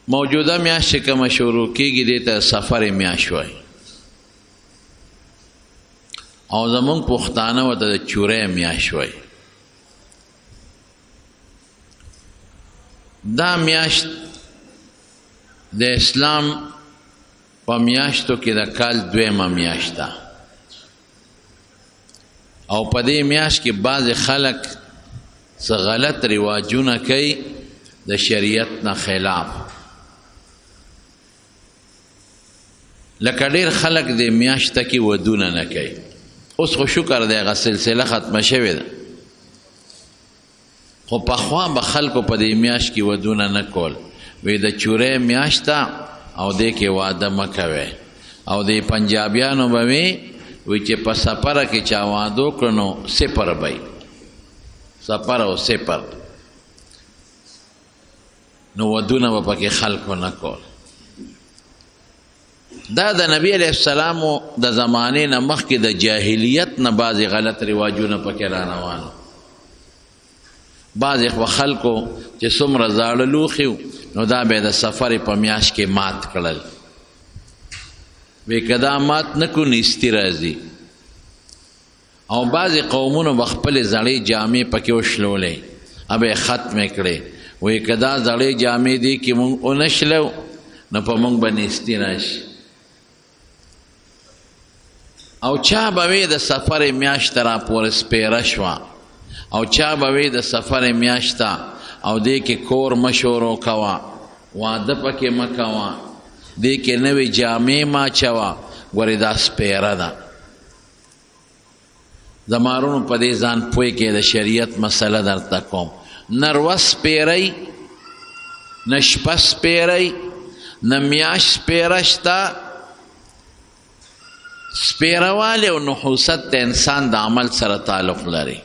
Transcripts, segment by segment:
موجوده میاشت چې کومه شروع کېږي دې ته سفر میاشت وایي او زمونږ پښتانه ورته د چورې میاشت وایي. دا میاشت د اسلام په میاشتو کې د کال دویمه میاشت ده او په دې میاشت کې بعض خلک څه غلط رواجونه کوي د شریعت نه خلاف. لکه ډېر خلک د میاشته کې ودونه نه کوي. اوس خو شکر دی هغه سلسله ختمه شوې ده خو پخوا به خلکو په دې میاشت کې ودونه نه کول. وی د چورې میاشت ده او دې کې واده مه کوئ او د پنجابیانو به وی چې په سفره کې چا واده وکړو نو سپر به وي سفر او سپر نو ودونه به پکې خلکو نه کول. دا د نبی علیه السلام د زمانې نه مخکې د جاهلیت نه بعضې غلط رواجونه پکې را روانو. بعضې خلکو چې څومره زاړه لوښي نو دا به د سفرې په میاشت کې مات کړل. وی که دا مات نه کړو نیستي راځي. او بعضې قومونو به خپلې زړې جامې پکې وشلولې به یې ختمې کړې. وی که دا زړې جامې دي کې مونږ ونه شلو نو په مونږ به نیستي راشي. او چا به وی د سفرې میاشت را پورې سپیره شوه او چا به وی د سفرې میاشت او دې کې کور مه شروع کوه واده پکې مه کوه دې کې نوې جامې مه اچوه ګورې دا سپیره ده. زمارونو په دې ځان پوه کې د شریعت مسله درته کوم. نه روه سپیرئ نه شپه سپیرئ نه میاشت سپیره شته. سپیروالی او نحوست د انسان د عمل سره تعلق لري.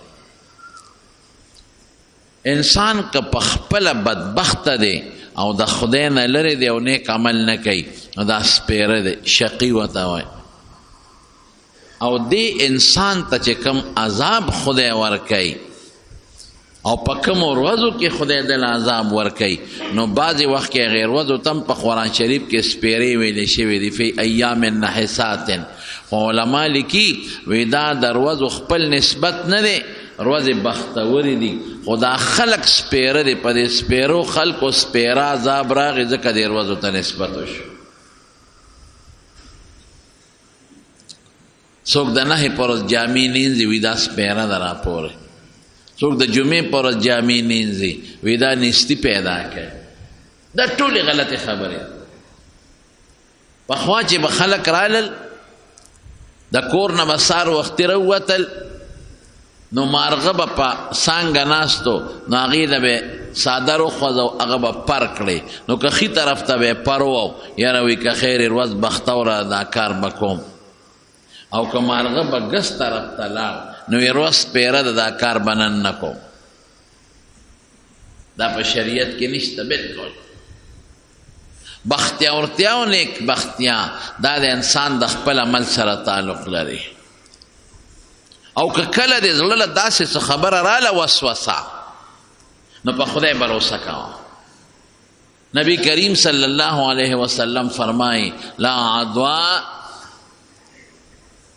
انسان که په خپله بدبخته دی او د خدای نه لرې دی او نیک عمل نه کوي نو دا سپیره دی شقي ورته وایي. او دې انسان ته چې کوم عذاب خدای ورکوي او په کومو ورځو کې خدای دل عذاب ورکوي نو بعضې وخت کې هغې ورځو ته هم په قرآن شریف کې سپیرې ویلې شوې دي فی ایام نحسات. خو علما لیکي وی دا د ورځو خپل نسبت نه دی ورځې بختورې دي خو دا خلک سپیره دی. په دې سپیرو خلکو سپیره عذاب راغی ځکه دې ورځو ته نسبت وشو. څوک د نهې په ورځ جامې نینځي وی دا سپیره ده راپورې. څوک د جمعې په ورځ جامې نینځي وی دا نیستي پیدا کوي. دا ټولې غلطې خبرې. پخوا چې به خلک رالل د کور نه به سهار وختي راووتل نو مارغه به په څانګه ناستو نو هغې ته به څادر وخوځو هغه به پر کړې نو که ښي طرف ته به یې پر وو یاره وی که خیر ورځ بختوره دا کار به کوم او که مارغه به ګس طرف ته لاړ نو یې ورځ سپیره ده دا کار به نن نه کوم. دا په شریعت کې نشته بلکل. بختیاورتیا او نیک بختیا دا د انسان د خپل عمل سره تعلق لري. او که کله د زړه له داسې څه خبره راله وسوسه نو په خدای بروسه کوه. نبی کریم صلی الله علیه وسلم فرمایي لا عدوا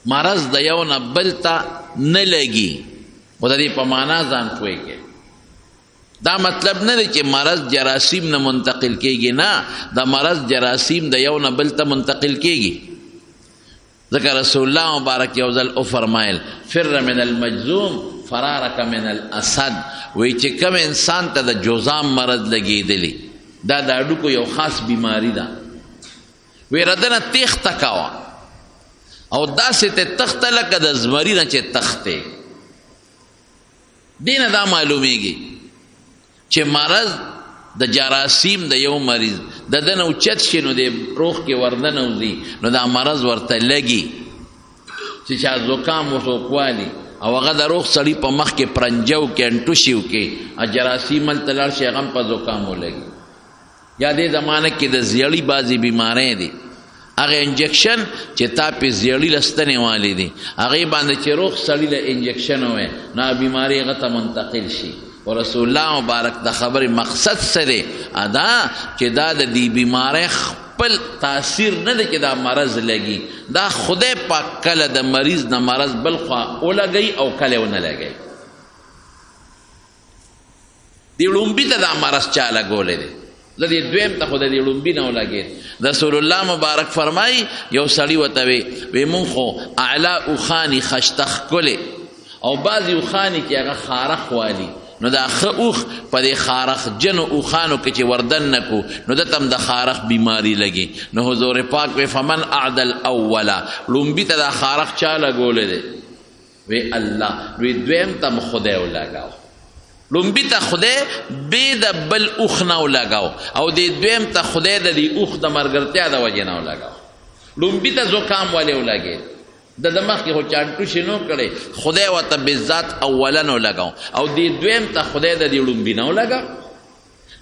مرض د یو نه بل ته نه لګي. خو د دې په معنا ځان پوهېږي. دا مطلب نه دی چې مرض جراثیم نه منتقل کېږي. نه دا مرض جراثیم د یو نه بل ته منتقل کېږي. ځکه رسول الله مبارک یو ځل وفرمایل فر من المجذوم فرارک من الاسد. وی چې کوم انسان ته د جذام مرض لګېدلی دا د هډوکو یو خاص بیماری ده وی ردنه تیښته کوه او داسې ته تخته لکه د زمري نه چې تختې. دې نه دا معلومیږي چې مرض د جراثیم د یو مریض د ده نه اوچت شي نو د روح کې وردنوځي نو دا مرض ورته لګي چې چا زکام وسوکوالي او هغه د روغ سړي په مخ کې پرنجو کې انټوشي وکړي جراثیم هلته لاړ شي هغه هم په زکام ولګي. یا دې زمانه کې د زیړي بعضې بیمارۍ دي هغه انجکشن چې تا پې زیړي لستنې والي دي هغې باندې چې روغ سړي له انجکشن ووایي نو بیماري هغه ته منتقل شي و رسول الله مبارک د خبر مقصد سره ادا چې دا د دې بیماری خپل تاثیر نه دی چې دا مرض لګي، دا خدای پاک کله د مریض نه مرض بل خوا ولګي او کله ونه لګي. دی لومبي ته دا مرض چا لګولی دی، زه دې دویم ته خو د دې لومبي نه ولګېد. رسول الله مبارک فرمایي یو سړي ورته وی مونږ خو اعلی اوښاني خشته ښکلې او بعضې اوښاني چې هغه خارخ والي، نو دا ښه اوښ په دې خارخ جنو اوښانو کې چې وردن نه کو نو دته هم د خارخ بیماري لګي. نو حضور پاک وی فمن اعدل اوله، لومبي ته دا خارخ چا لګولی دی؟ وی الله. وی دویم ته م خدای ولګاو، لومبي ته خدای بې د بل اوښ نه ولګاو او دې دویم ته خدای د دې اوښ د ملګرتیا د وجې نه ولګاو. لومبي ته زکام ولې ولګېد؟ د مخکې خو چانټوشې نو کړی، خدای ورته بالذات اولا نه ولګاو او دې دویم ته خدای د دې لومبي نه ولګاو.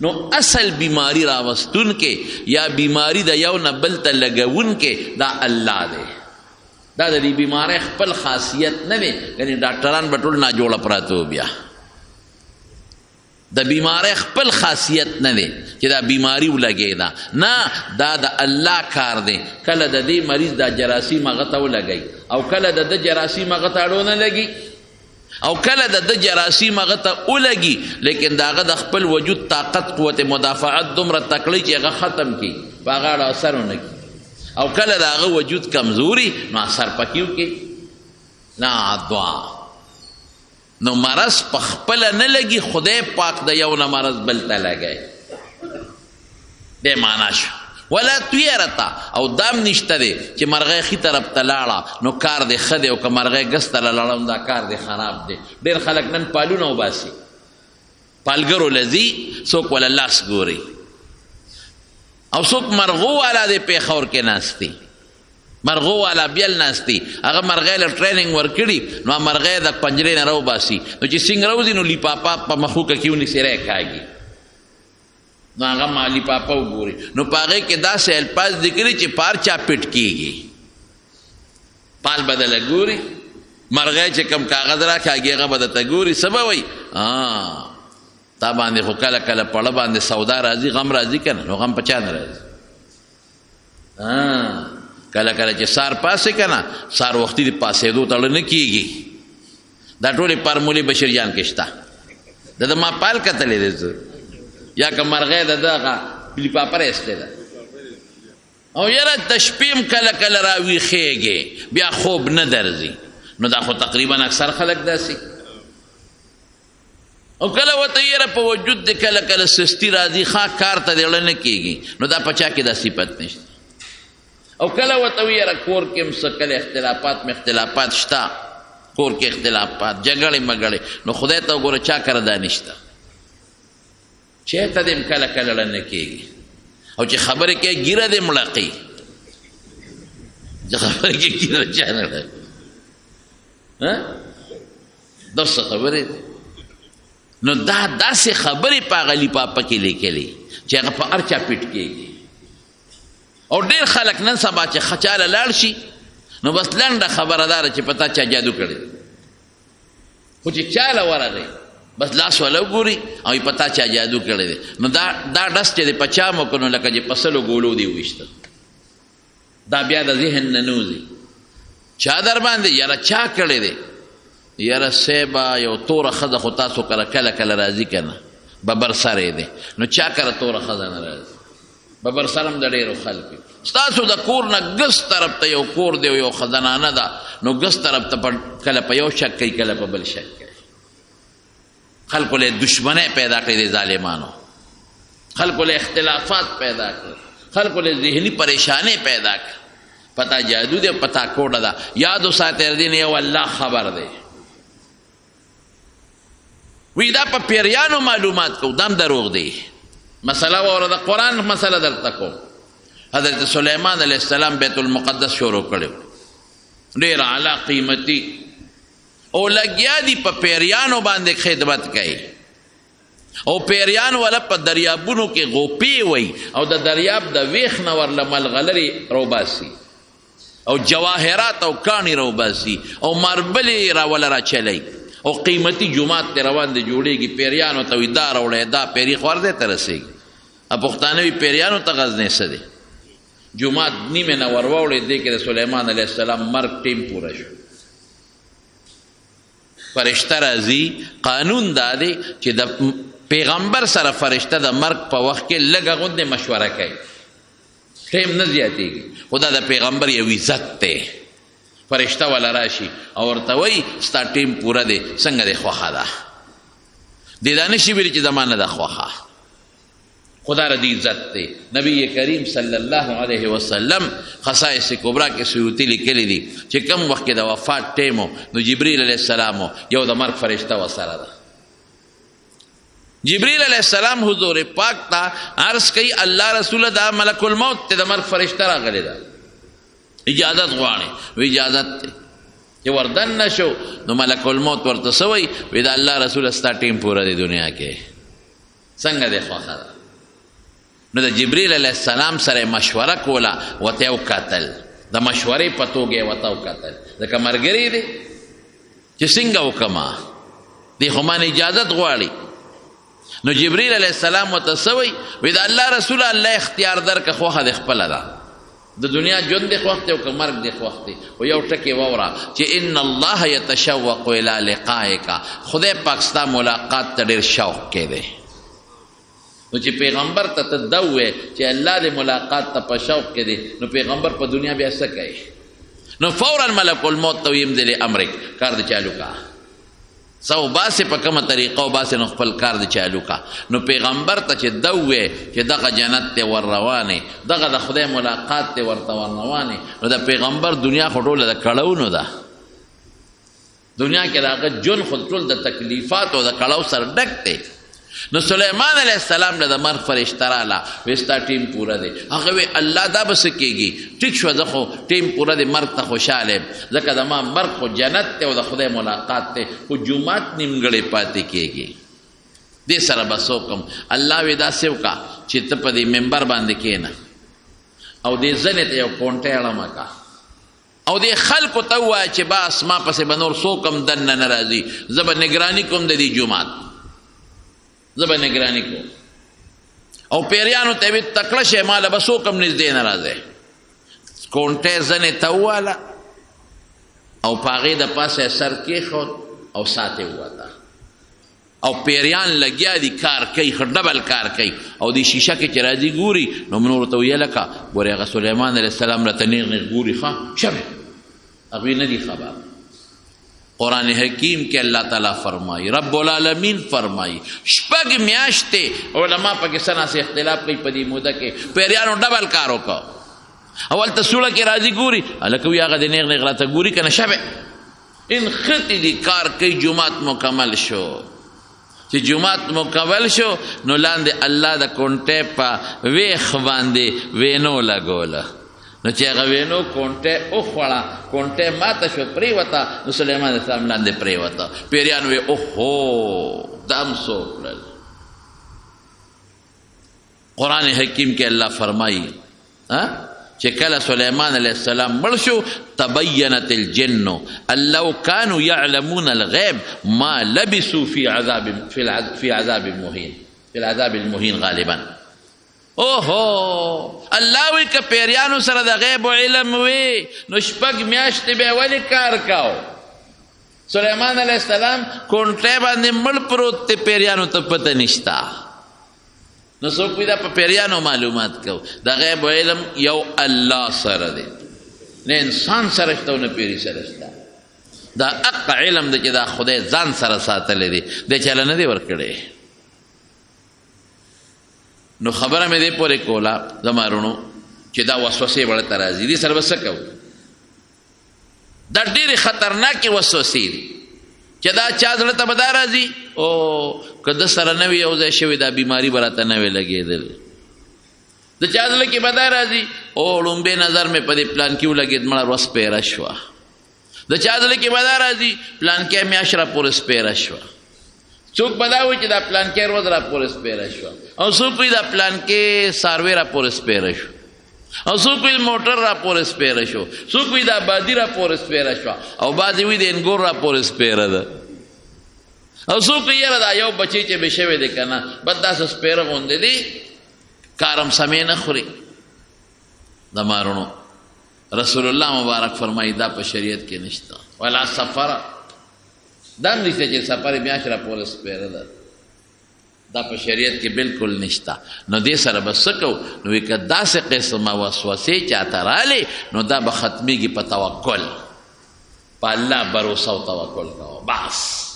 نو اصل بیماری راوستونکې یا بیماری د یو نه بل ته لګونکې دا الله دی. دا د دې بیماری خپل خاصیت نه دی، یعنې ډاکټران به ټول ناجوړه پراته وو. بیا د بیماری خپل خاصیت نه دی چې دا بیماری ولګېده، نه، دا د الله کار دی. کله د دې مریض دا جراثیم هغه ته ولګئ او کله د ده جراثیم هغه ته اړو نه لګي او کله د ده جراثیم هغه ته ولګي، لیکن د هغه د خپل وجود طاقت قوت مدافعت دومره تکړی چې هغه ختم کړي، په هغه اړه اثر ونه کړي. او کله د هغه وجود کمزوري نو اثر پکې وکړي. نه دعا نو مرض په خپله نه لګي، خدای پاک د یو نه مرض بل ته لګی. دې معنا شو. ولا طیرته او دام نشته دی چې مرغۍ ښي طرف ته لاړه نو کار دی ښه دی او که مرغۍ ګس ته لاړه دا کار دی خراب دی. ډېر خلک نن پالونه وباسي، پالګرو لځي، څوک ولا لاس ګوري او څوک مرغو والا دی پېښور کې ناستي، مرغو والا بیل ناستی، هغه مرغۍ له ټریننګ ورکړي نو مرغۍ د پنجرې نه راوباسي، نو چې څنګه راوځي نو لیپاپا په مخوکه کې ونیسي کاږي، نو هغه ما لیپاپا وګوري نو په هغې کې داسې الفاظ ذکري چې پار چا پټ کېږي، پال به دله ګوري، مرغۍ چې کم کاغذ راکاږي هغه به درته ګوري، څه به وایي تا باندې خو کله کله پړه باندې سودا راځي، غم راځي که نه؟ نو غم په چا نه راځي؟ کله کله چې سار پاسې که نه، سار وختي د پاسېدو تړه نه کېږي. دا ټولې فارمولې بشیر جان کې شته. د ما پال کتلی دی زه، یا که مرغۍ د دغه لیپاپر ایستی ده او یاره د شپې هم کله کله راویښېږې بیا خوب نه درځي، نو دا خو تقریبا اکثر خلک داسې. او کله ورته یاره په وجود د کله کله سستي راځي، ښه کار ته د اړه نه کېږي، نو دا په چا کې دا صفت نشته. او کله ورته وي یاره کور کې هم څه کله اختلافات شته، کور کې اختلافات جګړې مګړې، نو خدای ته وګوره چا کره دا نشته، چېرته دې هم کله کله اړه نه کېږي. او چې خبرې کوي ګیره دې مړقي، چې خبرې کوي ګیره چا نه ړقي. دا څه خبرې دي؟ نو دا داسې خبرې په هغه لیپاپه کې لیکلي چې هغه په هر چا پټ کېږي. او ډېر خلک نن سبا چې خچاله لاړ شي نو بس لنډه خبره داره چې په تا چا جادو کړی، خو چې چاله ورغی بس لاس وله وګوري او په تا چا جادو کړی دی، نو دا ډس چې دی په چا مو کړو لکه چې په سلو ګولو دی وویشته، دا بیا د ذهن نه نوځي. چا در باندې یاره چا کړی دی؟ یاره صیبه یو توره ښځه خو تاسو کله کله کله راځي که نه، ببر سر دی، نو چا کره توره ښځه نه راځي؟ ببر سر هم د ډېرو خلکو. ستاسو د کور نه ګس طرف ته یو کور دی او یو خزانانه ده، نو ګس طرف ته کله په یو شک کوي کله په بل شک کوي. خلکو له دشمنۍ پیدا کړې دي ظالمانو، خلکو له اختلافات پیدا کړ، خلکو له ذهني پریشانۍ پیدا کړ. پتا جادو دی، پتا کوډه ده. یاد وساتئ دین یو الله خبر دی. وی دا په پیریانو معلومات کو دام دروغ دی. مسله واوره د قرآن مسله درته کوم. حضرت سلیمان علیه السلام بیت المقدس شروع کړی، ډېر اعلی قیمتي، او لګیا دي په پیریانو باندې خدمت کوي، او پیریان والا په دریابونو کې غوپې وي او د دریاب د ویښ نه ورله ملغلرې روباسي او جواهرات او کاڼي روباسي او ماربلې راوله راچلی او قیمتي جومات ته روان دی جوړېږي پیریانو ته وي دا راوړی دا پیري خوردی ته رسېږي پښتانه وي پیریانو ته غزنی څه دی جومات نیمه نه ور واوړې دی کې د سلیمان علیه السلام مرګ ټیم پوره شو فرشته راځي قانون دا دی چې د پیغمبر سره فرشته د مرګ په وخت کې لږه غوندې مشوره کوي ټیم نه زیاتېږي خو دا د پیغمبر یو عزت دی فرشته والا راشي او ورته وایي ستا ټیم پوره دی څنګه دی خوښه ده دې دا نشي ویلي چې زما نه ده خوښه خدا را دی عزت دی نبی کریم صلی الله علیه وسلم خصائص کبرا کې سیوطي لیکلی دي چې کم وخت کې د وفات ټیم نو جبریل علیه السلام یو د مرګ فرشته ورسره ده جبریل علیہ السلام حضور پاک تا عرض کئی اللہ رسول دا ملک الموت تے دا مرگ فرشتہ راغلی دا اجازت غواړي و اجازت تے چې وردن نشو نو ملک الموت ورته سوی و دا اللہ رسول ستا ټیم پورا دی دنیا کې څنګه دی خوښه ده نو د جبریل علیہ السلام سره مشوره کوله وته یو قتل د مشورې په توګه وته قتل ځکه مرګري دی چې څنګه وکما دی خو مان اجازت غواړي نو جبریل علیہ السلام وتسوي وی دا الله رسول الله اختیار درک خوخه د خپل ده د دنیا ژوند د وخت او مرګ د وخت او یو ټکی وورا چې ان الله يتشوق الى لقائک خدای پاک ستا ملاقات ته ډیر شوق کې دی نو چې پیغمبر ته تدوي چې الله د ملاقات ته په شوق کې دی نو پیغمبر په دنیا بیا څه کوي نو فورا ملک الموت تو يم دل امرک کار د چالو کا سو باسه په کومه طریقه او باسه نو خپل کار د چالو کا نو پیغمبر ته چې دوه چې دغه جنت ته ور روانه دغه د خدای ملاقات ته ورته ور روانه نو د پیغمبر دنیا خټوله د کړهونو ده دنیا کې راغ جون خټول د تکلیفات او د کړهو سره ډک دی نو سلیمان علیہ السلام له د مرګ فرشته رااله وستا ټیم پوره دی هغه وی الله دا بس کېږي ټیک شو زه خو ټیم پوره دی مرګ ته خوشاله ځکه د ما مرګ خو جنت ته او د خدای ملاقات ته خو جومات نیمګړی پاتې کېږي دې سره بس وکم الله وی داسې وکړه چې ته په دې منبر باندې کښېنه او دې زنې ته یو کونټۍ اړمه کا او دې خلکو ته ووایه چې بس ما پسې به نور څوک هم دننه نه راځي زه به نګراني کوم د دې جومات زبا نگرانی کو او پیریانو ته وی تکړه شه مال بسو کم نږدې نه راځي کونټه زنه تواله او پاغې د پاسه سر کې خو او ساته وتا او پیریان لګیا دي کار کوي خډبل کار کوي او دی شیشه کې چې راځي ګوري نو منور ته ویل کا ګوري هغه سليمان عليه السلام را تنیغ نه ګوري ښه شبه هغه نه دي خبر قرآن حکیم کې الله تعالی فرمایي رب العالمین فرمایي شپږ میاشتې علما پاکستان سره اختلاف کوي په دې موده کې پیریانو ډبل کار وکړ اول ته سوړه کې راځي ګوري الکوي هغه د نیغ نیغ راته ګوري کنه شبه ان خطی دی کار کوي جمعات مکمل شو چې جمعات مکمل شو نو لاندې الله د کونټه په ویخ باندې وینو لګوله نو چې هغه وینو کونټه او خوړه کونټه ماته شو پریوتا نو سلیمان السلام لاندې پریوتا پیریان وی اوهو دم سوکل قرآن حکیم کې الله فرمایي چې کله سلیمان علیہ السلام مړ شو تبینت الجن ان لو كانوا يعلمون الغیب ما لبثوا في عذاب المهین غالبا اوهو الله وی که پیریانو سره د غیب او علم وی نو شپږ میاشتې به ولې کار کاو سلیمان علیہ السلام کونټه باندې مړ پروت ته پیریانو ته پته نشتا نو څوک وی دا په پیریانو معلومات کو د غیب او علم یو الله سره دی نه انسان سره شته نه پیری سره شته دا اق علم د چې دا خدای ځان سره ساتلی دی د چاله نه دی ورکړی نو خبره مې دې پورې کولا زمارونو چې دا وسوسې وړه ترازی دي سره وسه کو دا ډېرې خطرناکې وسوسې دي چې دا چا زړه ته به دا راځي او که ده سره نه وي یو ځای شوې دا بیماري به راته نه وي لګېدل د چا زړه کې به دا راځي او لومبې نظر مې په دې پلان کې ولګېد مړه ورځ سپېره شوه د چا زړه کې به دا راځي پلان کې میاشت را پورې سپېره شوه څوک به دا وایي چې دا پلان کې ورځ را پورې سپېره شوه او څوک وایي دا پلان کې څاروی را پورې سپېره شو او څوک وایي موټر را پورې سپېره شو څوک وایي دا بادي را پورې سپېره شوه او بعضې وایي د انګور را پورې سپېره ده او څوک یاره دا یو بچی چې به شوی دی که نه بس داسې سپیره غوندې دی کارم سمې نه خوري د مارونو. رسول الله مبارک فرمایي دا په شریعت کې نشته. ولا سفره دا هم نشته چې سفر میاشت را پورې سپیره ده، دا په شریعت کې بالکل نشته. نو دې سره به څه کوو؟ نو وایي که داسې قسمه وسوسې چاته رالې نو دا به ختمیږي په توکل، په الله بروسه او توکل کوه بس.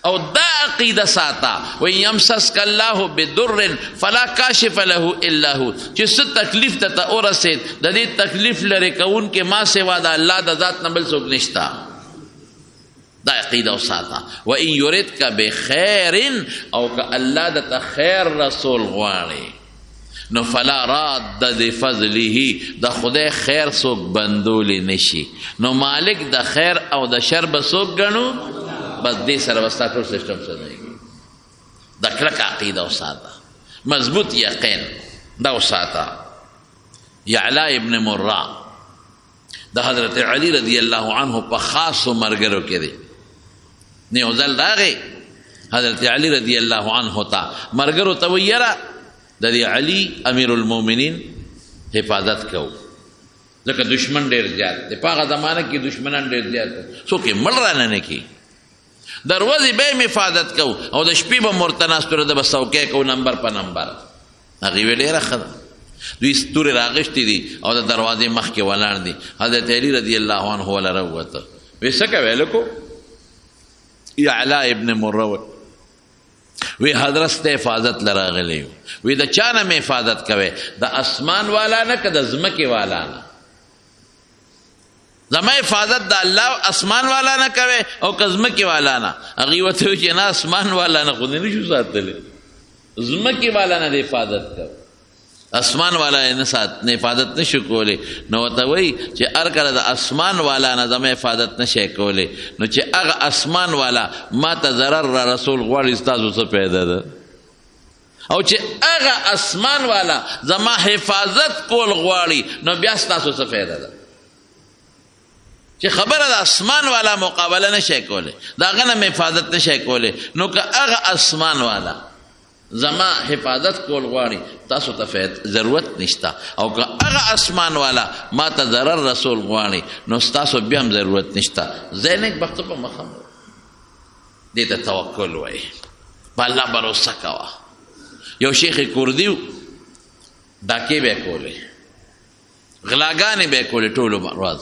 او دا عقیده ساته و یمسسک الله بدر فلا کاشف له الا هو، چې څه تکلیف ته ورسېد د دې تکلیف لرې کوونکې ما سوا د الله د ذات نه بل څوک نشته. دا عقیده او ساته. و ان یردک بخیر او که الله دته خیر رسول غواړي نو فلا راد لفضله، د خدای خیر څوک بندولی نشي. نو مالک د خیر او د شر به څوک ګڼو؟ بس دې سره به ستا ټول سسټم سمېږي. دا کلک عقیده وساته، مضبوط یقین دا وساته. یعلا ابن مرہ د حضرت علی رضی الله عنه په خاصو ملګرو کې دی. نه یو ځل راغی حضرت علی رضی الله عنه ته ملګرو ته وایي یاره د دې علي امیر المؤمنین حفاظت کوو ځکه دشمن ډېر زیات دی. په هغه زمانه کې دشمنان ډېر زیات دي، څوک یې مړ رانه نه کي. دروازې به یې حفاظت کوو او د شپې به ورته ناست ده به څوکۍ کوو نمبر په نمبر. هغې ویې ډېره ښه ده. دوی ستورې راغشتې دي او د دروازې مخکې ولاړ دي. حضرت علی رضی الله عنه وله راووته وی څه کوې لکو؟ اعلا ابن مرہ وی حضرت ته حفاظت لراغلی وی د چا نه مې حفاظت کوې؟ د اسمان والا نه که د ځمکې والا نه؟ زما حفاظت د الله اسمان والا نه کوې او که ځمکې والا نه؟ هغې ورته وایي چې نه اسمان والا نه خو دې نه شو ساتلی، ځمکې والا نه د حفاظت کوه، اسمان والا نه حفاظت نشو کولی. نو ورته وایي چې هر کله د اسمان والا نه زما حفاظت نشی کولی نو چې هغه اسمان والا ما ته ضرر را رسول غواړي ستاسو څه پیدا ده؟ او چې هغه اسمان والا زما حفاظت کول غواړي نو بیا ستاسو څه فایده ده؟ چې خبره د اسمان والا مقابله نشی کولی، د هغه نه مې حفاظت نشی کولی، نو که هغه اسمان والا زما حفاظت کول غواړي تاسو ته ضرورت نشته، او که هغه اسمان والا ما ته ضرر رسول غواړي نو ستاسو بیا هم ضرورت نشته. زینک بخته په مخه دې ته توکل وایي، په الله بروسه کوه. یو شیخ کردي ډاکې به یې کولې، غلاګانې به یې کولې ټولو ورځ.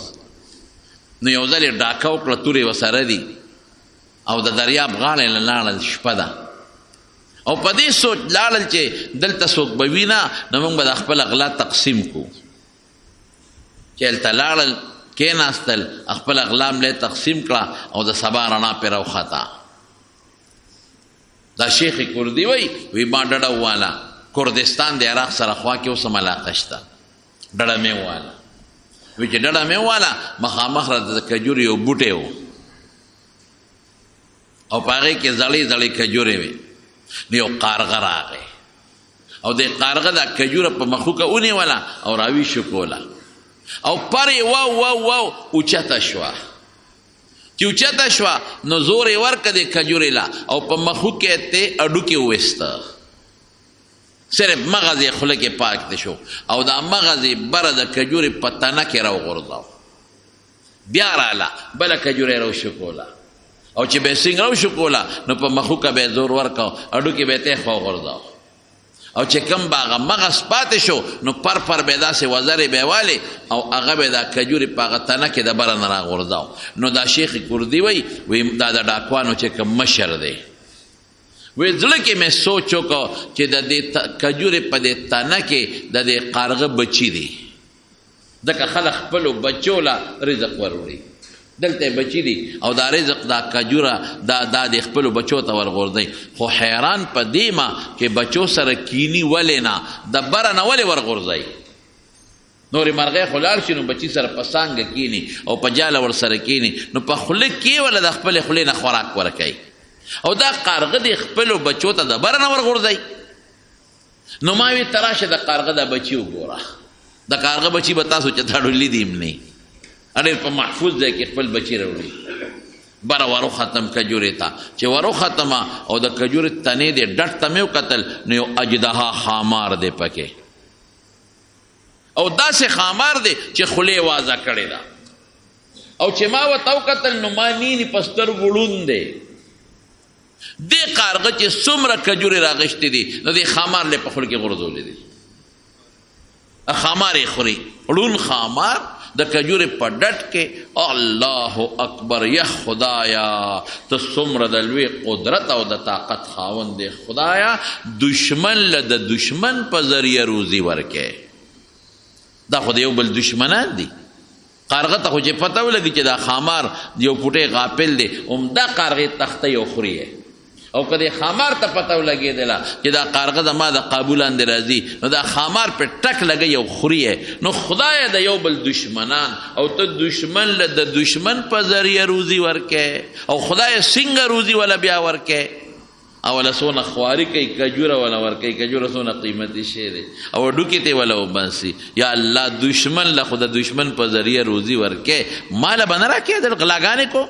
نو یو ځل یې ډاکه وکړه، تورې ورسره دي او د دریاب غاړې له لاړل، شپه ده او په دې سوچ لاړل چې دلته څوک به وي نه نو موږ به د خپل غلا تقسیم کړو. چې هلته لاړل کېناستل، خپل غلا هم تقسیم کړه او د سبا رڼا پرې راوخته. دا شیخ کردي وی ما ډډه وواله، کردستان د عراق سره خوا کې اوس هم علاقه شته، ډډه مې وواله. وی چې ډډه مې وواله مخامخ را د کجورې یو بوټی و او په هغې کې زړې زړې کجورې وې. نو یو قارغه راغی او د قارغه دا کجوره په مخوکه ونیوله او راویښه کوله او پر یې واو اوچته شوه. چې اوچته شوه نو زور یې ورکړه د کجورې له او په مخوکه یې ته اډوکې وویسته، صرف مغز یې خوله کې پاک شو او دا مغز یې بره د کجورې په تنه کې راوغورځاو. بیا راله بله کجوره یې راوشکوله او چې به یې څنګه راوشکوله نو په مخوکه به یې زور ورکړه، اډوکې به یې ته خوا وغورځاو او چې کوم به هغه مغز پاتې شو نو پر به یې داسې وزرې به یې والې او هغه به یې دا کجورې په هغه تنه کې د بره نه راغورځاو. نو دا شیخ کردي وایي دا د ډاکوانو چې کوم مشر دی وی زړه کې مې سوچ وکړو چې د دې کجورې په دې تنه کې د دې قارغه بچي دي، ځکه خلک خپلو بچو له رزق وروړي، دلته بچي دي او دا رزق دا کجوره دا د خپلو بچو ته ورغورځوي. خو حیران په دې ما چې بچو سره کینی ولې نه د بره نه ولې ورغورځوي؟ نورې مرغۍ خو لاړ شي نو بچي سره په څانګه کینی او په جاله ورسره کینی نو په خوله کې وله د خپلې خولې نه خوراک ورکوي او دا قارغه د خپلو بچو ته د بره نه ورغورځوي. نو ما وی تراشه د قارغه د بچي وګوره، د قارغه بچي به تاسو چې تا ډولي دي هم نه ډېر په محفوظ ځای کې خپل بچي راوړي. بره ورو ختم کجورې ته چې ورو ختمه او د کجورې تنې دې ډټ ته مې وکتل نو یو اجدها خامار دی پکې او داسې خامار دی چې خولې وازه کړې ده او چې ما ورته وکتل نو ما نینې په سترګو ړوند دی دې کارغه چې څومره کجورې راغشتې دي نو دې خامار لې په خوله کې غورځولې دي خامار یې خوري ړون خامار د کجورې په ډټ کې الله اکبر یا خدایا ته څومره د لوی قدرت او د طاقت خاوند دی خدایا دشمن له د دشمن په ذریعه روزي ورکې دا خو د یو بل دشمنان دي کارغه ته خو چې پته ولګي چې دا خامار یو پوټی غافل دی عمده کارغې تخته یو خوري او که د خامار ته پته ولګېدله چې دا کارغه زما د قابو لاندې راځي نو دا خامار پې ټک لګی او خوري نو خدای د یو بل دشمنان او ته دشمن له د دشمن په ذریعه روزي ورکې او خدای څنګه روزي ولا بیا ورکې اوله څونه خواري کوي کجوره ولا ورکوي کجوره څونه قیمتي شی دی او ډوکې ته ولا وباسي یا الله دشمن له خو د دشمن په ذریعه روزي ورکې ماله به نه راکې د غلاګانې کو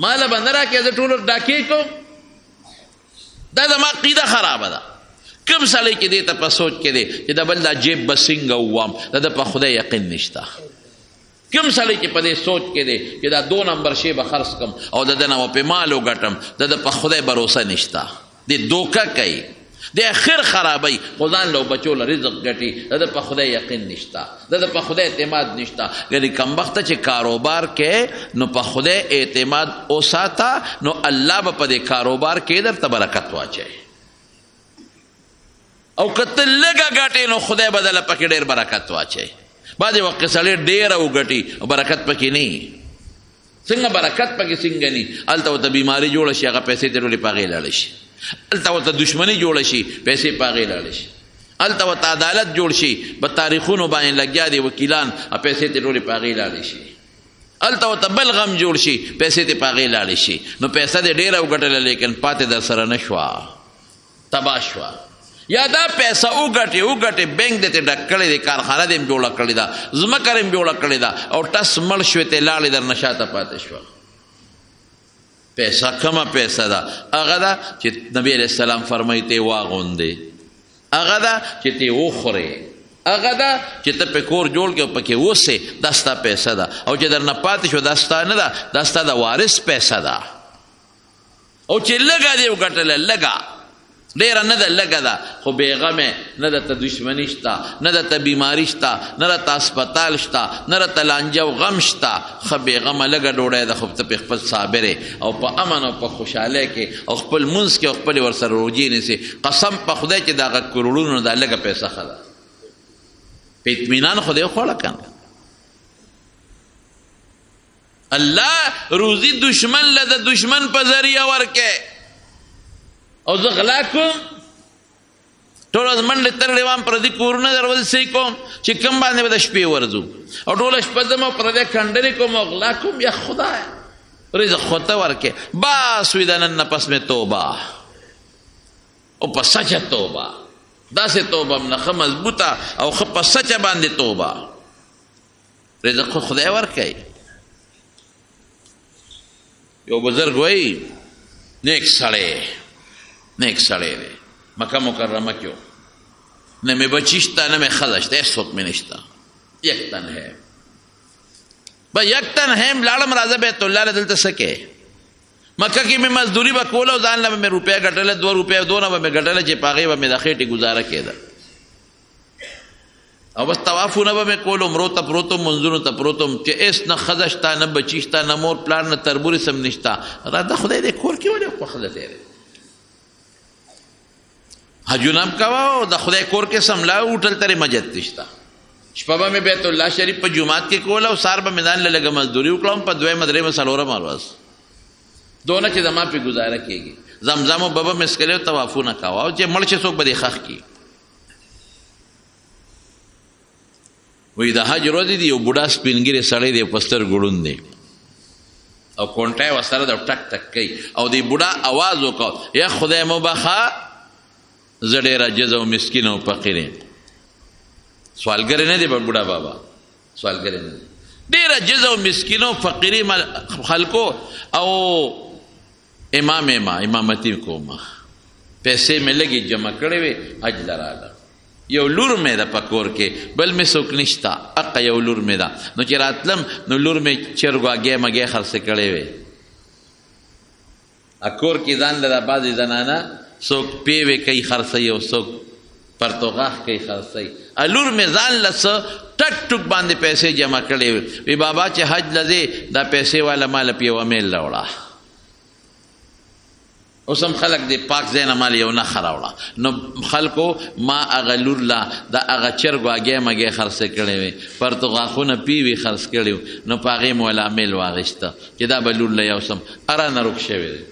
ماله به نه راکې د ټولو ډاکې کو دا زما عقیده خرابه ده کوم سړی چې دې ته په سوچ کې دی چې د بل دا جیب به څنګه ووام د ده په خدای یقین نشته کوم سړی چې په دې سوچ کې دی چې دا 2 نمبر شی به خرڅ کم او د ده نه به پې مال وګټم د ده په خدای بروسه نشته دی دوکه کوي دی اخر خرابوي خو ځان له بچو له رزق ګټي د ده په خدای یقین نشته د ده په خدای اعتماد نشته یعنې کمبخته چې کاروبار کې نو په خدای اعتماد وساته نو الله به په دې کاروبار کې درته برکت واچوي او که ته لږه ګټې نو خدای به دله پکې ډېر برکت واچوي بعضې وخت کې سړی ډېره وګټي او برکت پکې نه څنګه برکت پکې څنګه نه هلته ورته بیماري جوړه شي هغه پیسې ترې ټولې په هغې لاړې شي هلته ورته دشمني جوړه شي پیسې په هغې لاړې شي هلته ورته عدالت جوړ شي په تاریخونو باندې لګیا دي وکیلان پیسې ترې ټولې په هغې لاړې شي هلته ورته بل غم جوړ شي پیسې ترې په هغې لاړې شي نو پیسه دې ډېره وګټله لیکن پاتې در سره نه شوه تباه شوه یا دا پیسه وګټې بینک دې ته ډک کړی دی کارخانه دې هم جوړه کړې ده ځمکه دې هم جوړه کړې ده او ټس مړ شوې ته لاړې در نه شاته پاتې شوه پیسه کمه پیسه ده هغه ده چې نبی علیه السلام فرمایي ته واغوندې هغه ده چې ته وخورې هغه ده چې ته په کور جوړ کړې او پکې اوسې دا ستا پیسه ده او چې در نه پاتې شو دا ستا نه ده دا ستا د وارث پیسه ده او چې لږه دې وګټله لږه ډېره نه ده لږه ده خو بېغمې نه درته دشمني شته نه درته بیماري شته نه درته اسپتال شته نه درته لانجه او غم شته ښه بېغمه لږه ډوډۍ ده خو ته پې خپل صابرې او په امن او په خوشحالۍ کې او خپل مونځ کې او خپلې ورسره روجې نیسې قسم په خدای چې د هغه کروړونو دا لږه پیسه ښه ده په اطمینان خو دې وخوړه که نه الله روزي دشمن له د دشمن په ذریعه ورکې او زه غلا کوم ټوله ورځ منډې ترړې وام پردي کورونه دروازې کوم چې کوم باندې به د شپې ورځو او ټوله شپه ځم او پردی کندرې کوم او غلا کوم یا خدای رزق خو ته ورکې بس وي د نن نه پس مې توبه او په سچه توبه داسې توبه هم نه ښه مضبوطه او ښه په سچه باندې توبه رزق خو خدای ورکوي یو بزرګ وایي نیک سړی دی مکه مکرمه کې نه مې بچی شته نه مې ښځه شته هېڅ څوک مې نشته یک تن ہے بس یک تن هم لاړم راځه بیت الله له دلته څه کې مکه کې مې مزدوري به کوله او ځان له به مې روپۍ ګټله 2 روپۍ دونه به مې ګټله چې په هغې به مې د خېټې ګزاره کېده او بس طوافونه به مې کولو عمرو ته پروتم منځونو ته پروتم چې هېڅ نه ښځه شته نه بچي شته نه مور پلار نه تربورې سم نشته راته خدای دې کور کې ولې په ښځه تېری حجونه هم کوه او د خدای کور کې سملا وټل ترې مجد نشته شپه به مې بیت الله شریف په جومات کې کوله او سهار به مې ځان له لږه مزدوري وکړم په 2 درېمه څلورمه ورځ دونه چې زما پې ګزاره کېږي زمزم او به مې څکلې او طوافونه کوه او چې مړ چې څوک به دې ښخ کړي وایي د حج ورځې دي یو بوډا سپینګیری سړی دی په سترګو ړوند دی او کونټه یې ورسره د ټک ټک کوي او دې بوډا اواز وکړ یا خدای مو بخه زه ډېر عجز او مسکین او فقیر یم سوالګر نه دی بوډا بابا سوالګر نه دی ډیره جز او مسکینو فقیری خلکو او امامتی کومه پیسې مې لګي جمع کړې وې حج لراله یو لور مې ده په کور کې بل مې څوک نشته اقه یو لور مې ده نو چې راتلم نو لور مې چرګواګې مګې خرڅې کړې وې کور کې ځان له بعضې زنانه څوک پیوې کوي خرڅوي او څوک پرتوغاښ کوي خرڅوي لور مې ځان له څه ټک ټک باندې پیسې جمع کړې وي بابا چې حج لځې دا پیسې والا مال په یو امیل راوړه اوس هم خلک د پاک ځای نه مال یو نښه راوړه نو خلکو ما هغه لور لا د هغه چرګ واګې مګې خرڅې کړې وې پرتوغاښونه پیوې خرڅ کړي نو په هغې مو والا امیل واغېسته چې دا به لور له یو سم ارانه روک شوی دی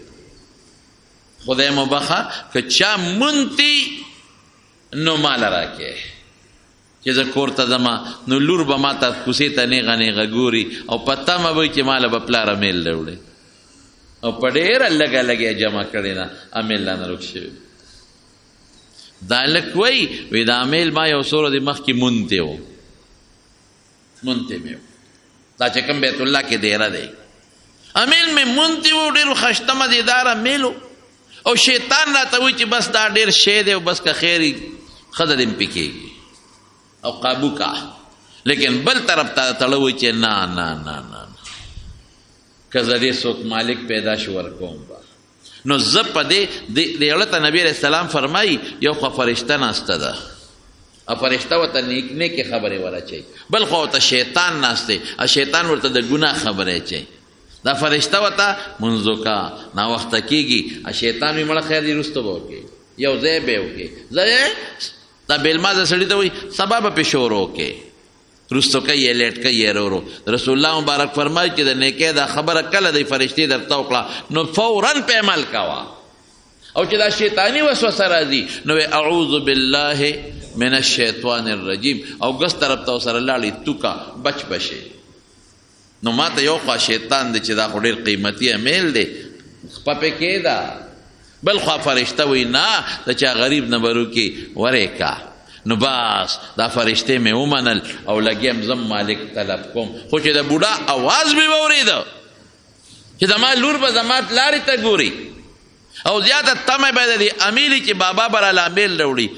خدای مو بخه که چا منتی نو مال راکې چې زه کور ته ځمه نو لور به ما ته کوڅې ته نیغه نیغه ګوري او په تمه به وي چې ماله به پلار امیل راوړي او په ډېره لږه لږه جمع کړې نه امیل رانه روک شوي دا لک وی دا امیل ما یو څو ورځې مخکې مونتی و مونتی مې و دا چې کوم بیت الله کې دیره دی امیل مې مونتی و ډېر خشته مزېدار امیل و او شیطان راته وایي چې بس دا ډېر شی دی او بس که خیر وي ښځه دې پې کېږي او قابو کا لیکن بل طرف ته تړه وایي چې نه نه نه نه که زه دې څوک مالک پیدا شو ورکوم به نو زه په دې اړه ته نبي علیه السلام فرمایي یو خوا فرشته ناسته ده او فرشته ورته نیکې خبرې ورچوي بل خوا ورته شیطان ناست دی او شیطان ورته د ګناه خبرې اچوي دا فرشته ورته منځو کا ناوخته کېږي شیطان وي مړه خیر دې وروسته به وکړي یو ځای به یې وکړي ځای دا بېلمازه سړي ته وایي سبا به پې شور وکړي وروسته کوي یې لیټ کوي یې ورو رسول الله مبارک فرمایي چې د نیکۍ دا خبره کله دی فرشتې درته وکړه نو فورا پې عمل کوه او چې دا شیطاني وسوسه راځي نو اعوذ بالله من الشیطان الرجیم او ګس طرف ته ورسره لاړې توکه بچ بشي نو ما ته یو خوا شیطان دی چې دا خو ډېر قیمتي امیل دی خپه پې کېده بل خوا فرشته وایي نه د چا غریب نه به روکي ورې کا نو بس دا فرشتې مې ومنل او لګیم زم مالک طلب کوم خو چې د بوډا اواز مې واورېده چې زما لور به زما لارې ته ګوري او زیاته تمه به د دې امیلي چې بابا به راله امیل راوړي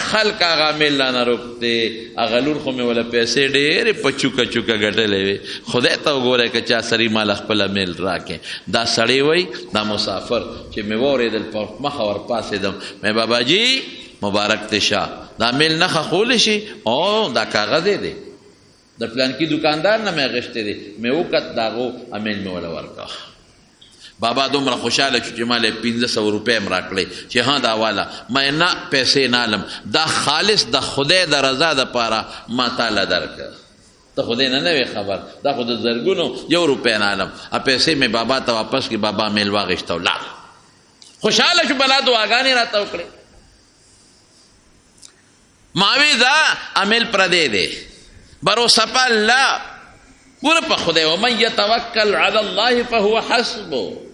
خلک هغه امیل رانه روکتې هغه لور خو مې وله پیسې ډېرې په چوکه چوکه ګټلې وې خدای ته وګوره که چا سړي مال خپل امیل راکې دا سړی وایي دا مسافر چې مې واورېدل په مخه ورپاڅېدم مې باباجي مبارک ته شه دا امیل نښه خولی شي او دا کاغذ دی د پلانکي دکاندار نه مې اخیستی دی مې وکت د هغو امیل مې وله ورکړه بابا دومره خوشحاله شو چې ما له 1500 روپۍ م راکړې چې ها دا والا مې نه پیسې نه علم دا خالص د خدای د رضا دپاره ما تاله درکړه ته خدای نه وې خبر دا خو د زرګونو 1 روپۍ نه علم پیسې مې بابا ته واپس کړي بابا میل واغېسته ولاړ خوشحاله شو بلا دعاګانې راته وکړې ماوی دا عمل پردې دی بروسه په الله ګوره په خدای ومن یتوکل علی الله فهو حسبه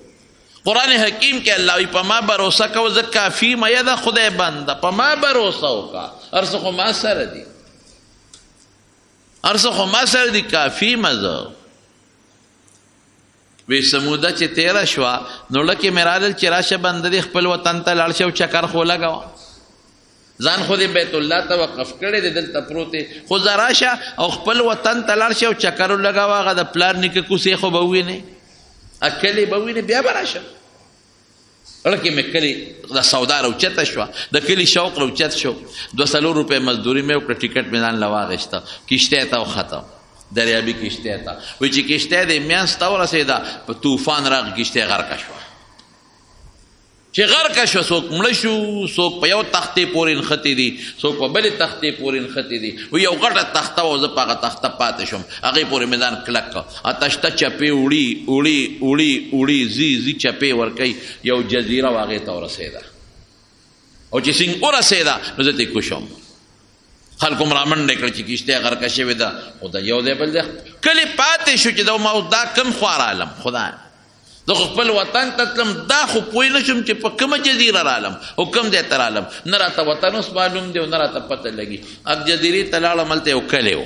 قرآن حکیم کې الله وی په ما بروسه کو زه کافي مې ده خدای بنده په ما بروسه وکړه هر څه خو ما سره دي هر څه خو ما سره دي کافي مزه وی سموده چې تیره شوه نو لکې مې رالل چې راشه بنده دې خپل وطن ته لاړ شه او چکر خو لګوه ځان خو دې بیت الله ته وقف کړی دی دلته پروت دی خو زه راشه او خپل وطن ته لاړ شه او چکر ولګوه هغه د پلار نیکه کوڅې خو به ووینې کلي به ووینې بیا به راشه لکې مې کلي د سودا راوچته شوه د کلي شوق راوچت شو 200 روپۍ مزدوري مې وکړه ټیکټ مې ځان له واغېسته کشتۍ ته وخته دریابي کشتۍ ته وایي چې کشتۍ دې منځ ته ورسېده په طوفان راغی کشتۍ غرقه شوه چې غرقه شوه څوک مړه شو څوک په یو تختې پورې نښتې دي څوک په بلې تختې پورې نښتې دي وایي یو غټه تخته وه زه په هغه تخته پاتې شوم هغې پورې مې ځان کلک کړه اتشته چپې وړي وړي وړي وړي ځي چپې ورکوي یو جزیره وه هغې ته ورسېده او چې څنګه ورسېده نو زه ترې کوشم خلکو م رامنډې کړه چې کشتۍ غرقه شوې ده خو د یو دی بل دی کلي پاتې شو چې ما دا کم خوا رالم خدای زه خو خپل وطن ته تلم دا خو پوه نه شم چې په کومه جزیره رالم او کوم ځای ته رالم نه راته وطن اوس معلوم دی او نه راته پته لګي اب جزیرې ته لاړم هلته یو کلی و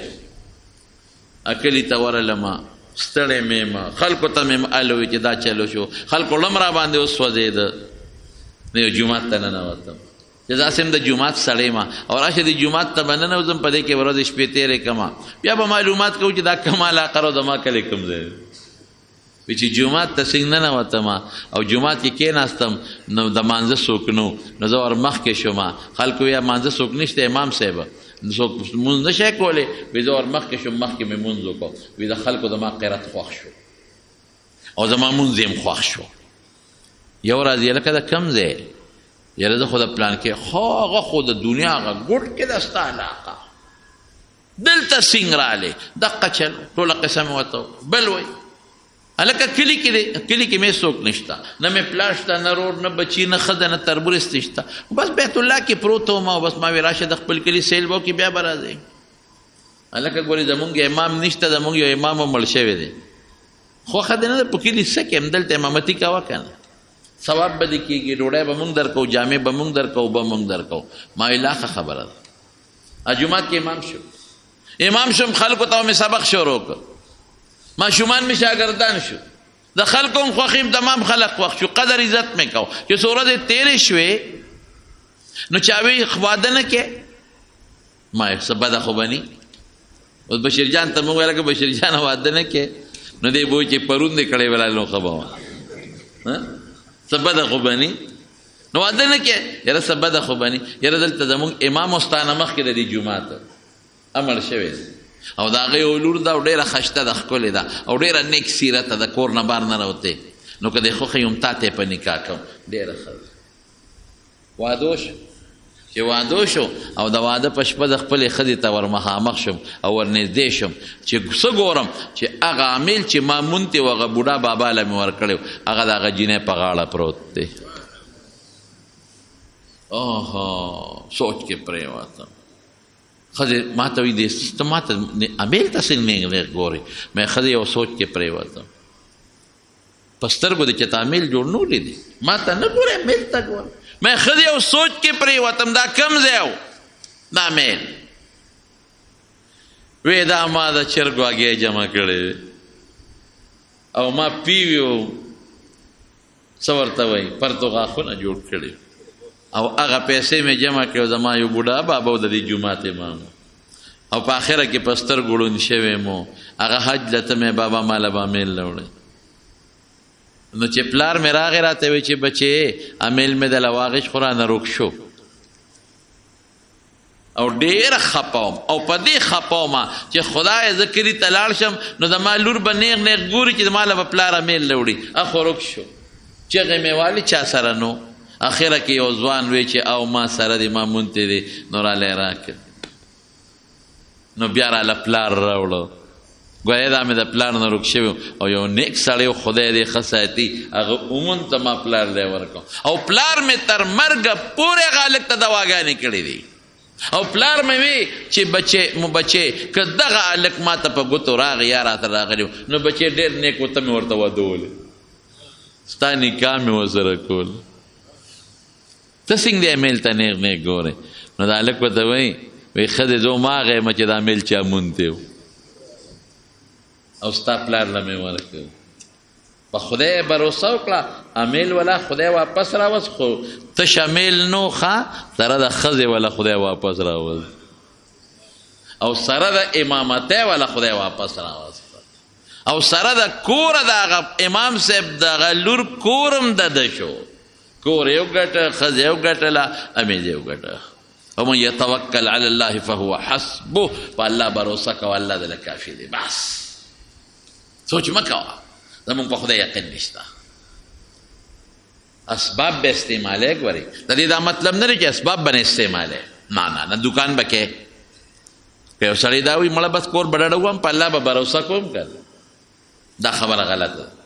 اکلی ته ورلمه ستړی مې یم خلکو ته مې الوي چې دا چلو شو خلکو لم را باندې وسوځېده نو یو جومات ته ننوتم چې داسې هم د جومات سړی ما او راشه د جومات ته به ننوځم په دې کې ورځې شپې تېرې کړمه بیا به معلومات کوو چې دا کوم علاقه را زما کلی کوم ځای وی چې جومات ته څنګه ننوتم او جومات کې کېناستم نو د مانځه څوک نو نو زه ور مخکې شوم خلکو ویل مانځه څوک نشته امام صاحب څوک مونځ نه شی کولی وی زه ور مخکې شوم مخکې مې مونځ وکړو وی د خلکو زما قرت خوښ شو او زما مونځ یې هم خوښ شو یو ورځ یې لکه د کوم ځای یاره زه خو د پلان کې خو هغه خو د دنیا هغه ګوټ کې ده ستا علاقه دلته څنګه راغلې دقه چل ټوله قصه مې ورته بل وایي هلکه کلي کې دی کلي کې مې څوک نشته نه مې پلار شته نه رور نه بچي نه ښځه نه تربورستې شته بس بیت الله کې پروت وم او بس ما وی راشه د خپل کلي سیل به وکړي بیا به راځئ هلکه ګورې زمونږ امام نشته زمونږ یو امام هم مړ شوی دی خوښه دې نه ده په کلي څه کړم دلته امامتي کوه که نه ثواب به دې کېږي ډوډۍ به مونږ درکو جامې به مونږ درکو اوبه مونږ درکو ما وی لا ښه خبره ده جومات کې امام شوم خلکو ته مې سبق شروع کړ ماشومان مې شاګردان شو د خلکو هم خوښیم تمام خلک خوښ شو قدر عزت مې کو چې څو ورځې تېرې شوې نو چا وی واده نه کې ما څه بده خو به ني اوس بشیر جان ته مونږ ویل که بشیر جان واده نه کې نو دی به وایي چې پرون دې کړی ولا نو ښه به وه څه بده خو به ني نو واده نه کې یاره څه بده خو به ني یاره دلته زمونږ امام استانه مخکې د دې جومات امر شوی دی او د هغې یو لور ده او ډېره ښایسته ده ښکلې ده او ډېره نیک سیرته ده کور نه بار نه راوتې نو که دې خوښه یم تا ته یې په نکاح کوم ډېره ښه ده واده شو چې واده شو او د واده په شپه د خپلې ښځې ته ور مخامخ شم او ور نږدې شم چې څه ګورم چې هغه عامل چې ما مونتې و هغه بوډا بابا له مې ورکړی و هغه د هغه جینۍ په غاړه پروت دی سوچ کې پرېوتم ښځې ما ته وایي ته ما ته امیل ته څنګه نیغ ګورې مې ښځې یو سوچ کې پرېوتم په سترګو دې چې ته امیل جوړ نه ولیدې ما ته نه ګورې امیل ته ګورې مې ښځې یو سوچ کې پرېوتم دا کوم ځای و دا امیل وی دا ما د چرګ واګې جمع کړی او ما پیویو څه ورته وایي پرتو غاښونه جوړ کړي او هغه پیسې مې جمع کړې زما یو بوډا بابا و د دې جومات امام او په آخره کې په سترګو ړوند شوی مو هغه حج لته مې بابا ماله به امیل نه وړی نو چې پلار مې راغی راته وی چې بچې امیل مې دله واغېش خو رانه روک شو او ډېره خپه وم او په دې خپه ومه چې خدایه زه کلي ته لاړ شم نو زما لور به نیغ نیغ ګوري چې زما له به پلار امیل نه وړي اخو روک شو چغې مې والي چا سره نو اخره کې یو ځوان وی چې او ما سره دی ما مونتې دی نو رالی راکړ نو بیا راله پلار راوړو ګویا دا مې د پلار نه روک شوی او یو نیک سړی خدای دې ښه ساتي هغه عموم ته ما پلار دی ورکړو او پلار مې تر مرګه پورې هغه هلک ته دواګانې کړې دي او پلار مې وی چې بچې که دغه هلک ما ته په ګوتو راغی یا راته راغلی نو بچې ډېر نیک و ته مې ورته ودولې ستا نکاح مې ورسره کول ته څنګه د امیل ته نیغ نیغ ګورې نو د هلک ورته وایي وایي ښځې زه هم هغه یم چې د امیل چا مونتې و او ستا پلار له مې ورکړ په خدای بروسه وکړه امیل ولا خدای واپس راوست خو تش امیل نو ښه سره د ښځې ولا خدای واپس راوست او سره د امامتۍ ولا خدای واپس راوست او سره د کوره د هغه امام صاحب د هغه لور کورم دده شو کور یو ګټه ښځه یو ګټله امیل یو ګټه ومن یتوکل علی الله فهو حسبه په الله بروسه کوه الله دله کافي دی بس سوچ مه کوه زمونږ په خدای یقین نشته اسباب به استعمالی ګورې د دې دا مطلب نه دی چې اسباب به نه استعمالی نه دکان به کې که یو سړی دا وایي مړه بس کور به ډډه وم په الله به بروسه کوم که دا خبره غلطه ده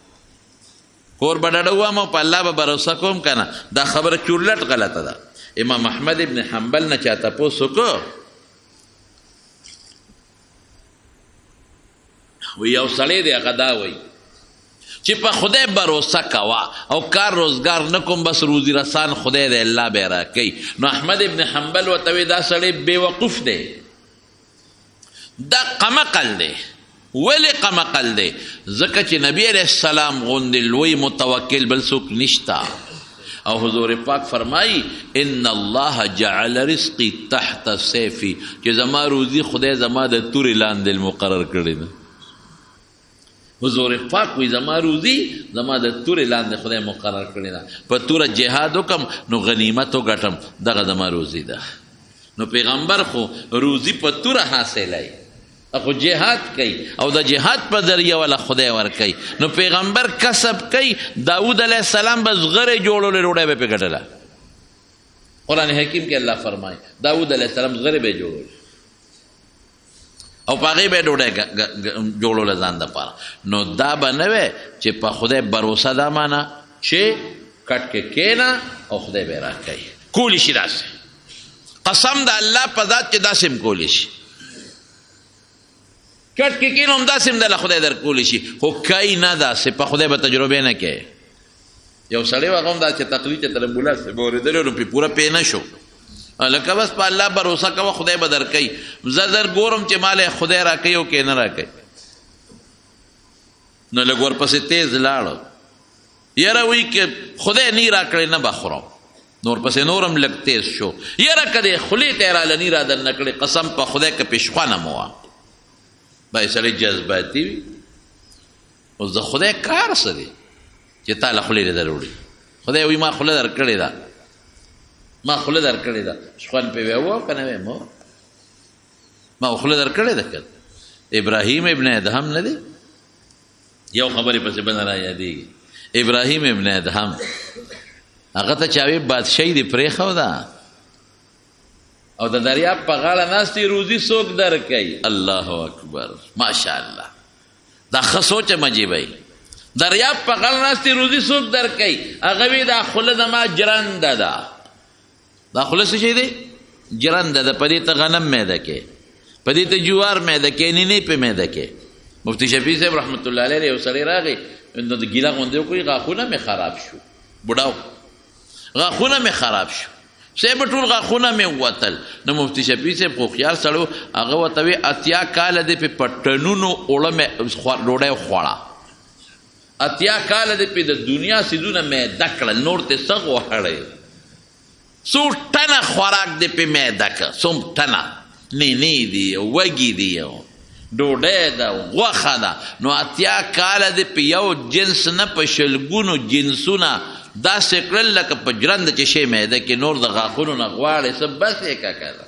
کور به ډډه وم او په الله به بروسه کوم که نه دا خبره چورلټ غلطه ده امام احمد ابن حنبل نه چا تپوس وکړو وی یو سړی دی هغه دا وایي چې په خدای بروسه کوه او کار روزګار نه کوم بس روزي رسان خدای دی الله به یې راکوي نو احمد ابن حنبل ورته وایي دا سړی بېوقوف دی دا قمقل دی ولې قمقل دی؟ ځکه چې نبی علیہ السلام غوندې لوی متوکل بل څوک نشته. او حضور پاک فرمایي ان الله جعل رزقي تحت سیفي، چې زما روزي خدای زما د تورې لاندې مقرر کړې ده. حضور پاک وی زما روزي زما د تورې لاندې خدای مقرر کړې ده. په توره جهاد وکم نو غنیمت وګټم، دغه زما روزي ده. نو پیغمبر خو روزي په توره حاصلای، خو جهاد کوي او د جهاد په ذریعه ولا خدای ورکوي. نو پیغمبر کسب کوي. داود علیه السلام بس غره جوړولې ډوډۍ به پې ګټله. قرآن حکیم کې الله فرمایي داود علیه السلام غره به جوړولې او په هغې به یې ډوډۍ جوړوله ځان دپاره. نو دا به نه وی چې په خدای بروسه دا معنی چې کټ کې کېنه او خدای به یې راکوي. کولی شي داسې قسم د الله په ذات چې داسې هم کولی شي. کټ کې کېنو هم داسې هم دله خدای در کولی شي، خو کوي نه داسې. په خدای به تجربې نه کوي. یو سړی و هغه هم داسې تقلید چې تر امبولانس به اورېدلی نو پرې پوره پې نه شو. لکه بس په الله بروسه کوه خدای به در کوي. زه در ګورم چې مال خدای را کوي او که نه را کوي. نو لږ ورپسې تیز لاړو. یاره وایي که خدای نی را کړی نه به خورم. نور پسې نورم لږ تیز شو. یاره که دې خولې ته یې راله نی را در نه کړې قسم په خدای که پېشخوانه مو وه. باید سړی جذباتي وي. اوس د خدای کار څه دی چې تا له خولې در وړي؟ خدای وایي ما خوله در کړې ده، ما خوله در کړې ده. شخوان پې وی وه که نه وی مور ما خوله در کړې ده. که ابراهیم ابن ادهم نه دی؟ یو خبرې پسې بله را یادېږي. ابراهیم ابن ادهم هغه ته چا وی بادشاهي دې پرېښوده او د دریاب په غاړه ناستې روزي څوک در کوي؟ الله اکبر ماشاءالله. دا ښه سوچ مجیبی. دریاب په غاړه ناستې روزي څوک در کوي؟ هغه وی دا خوله زما جرنده ده. دا خوله څه شی دی؟ جرنده ده. په دې ته غنم میده کې، په دې ته جوار میده کې، نینې پې میده کې. مفتی شفیع صاحب رحمت الله علیه یو سړی راغی نو د ګیله غوندې وکړي، غاښونه مې خراب شو. بوډا غاښونه مې خراب شو، صاحب ټول غاښونه مې ووتل. نو مفتی شفیع صاحب خو خیال سړی هغه ورته وی 80 کاله دې پې په ټنونو اوړه مې ډوډۍ خوړه. 80 کاله دې پې د دنیا سیدونه میده کړل، نور ته څه غواړئ؟ څو ټنه خوراک دې پې میده کړه، څوم ټنه نینې دي، وږي دي، ډوډۍ ده، غوښه ده. نو 80 کاله دې په یو جنس نه په شلګونو جنسونه داسې کړل لکه په جرنده چې شی میده کې، نور د غاښونو نه غواړې څه بس یې کاکه ده.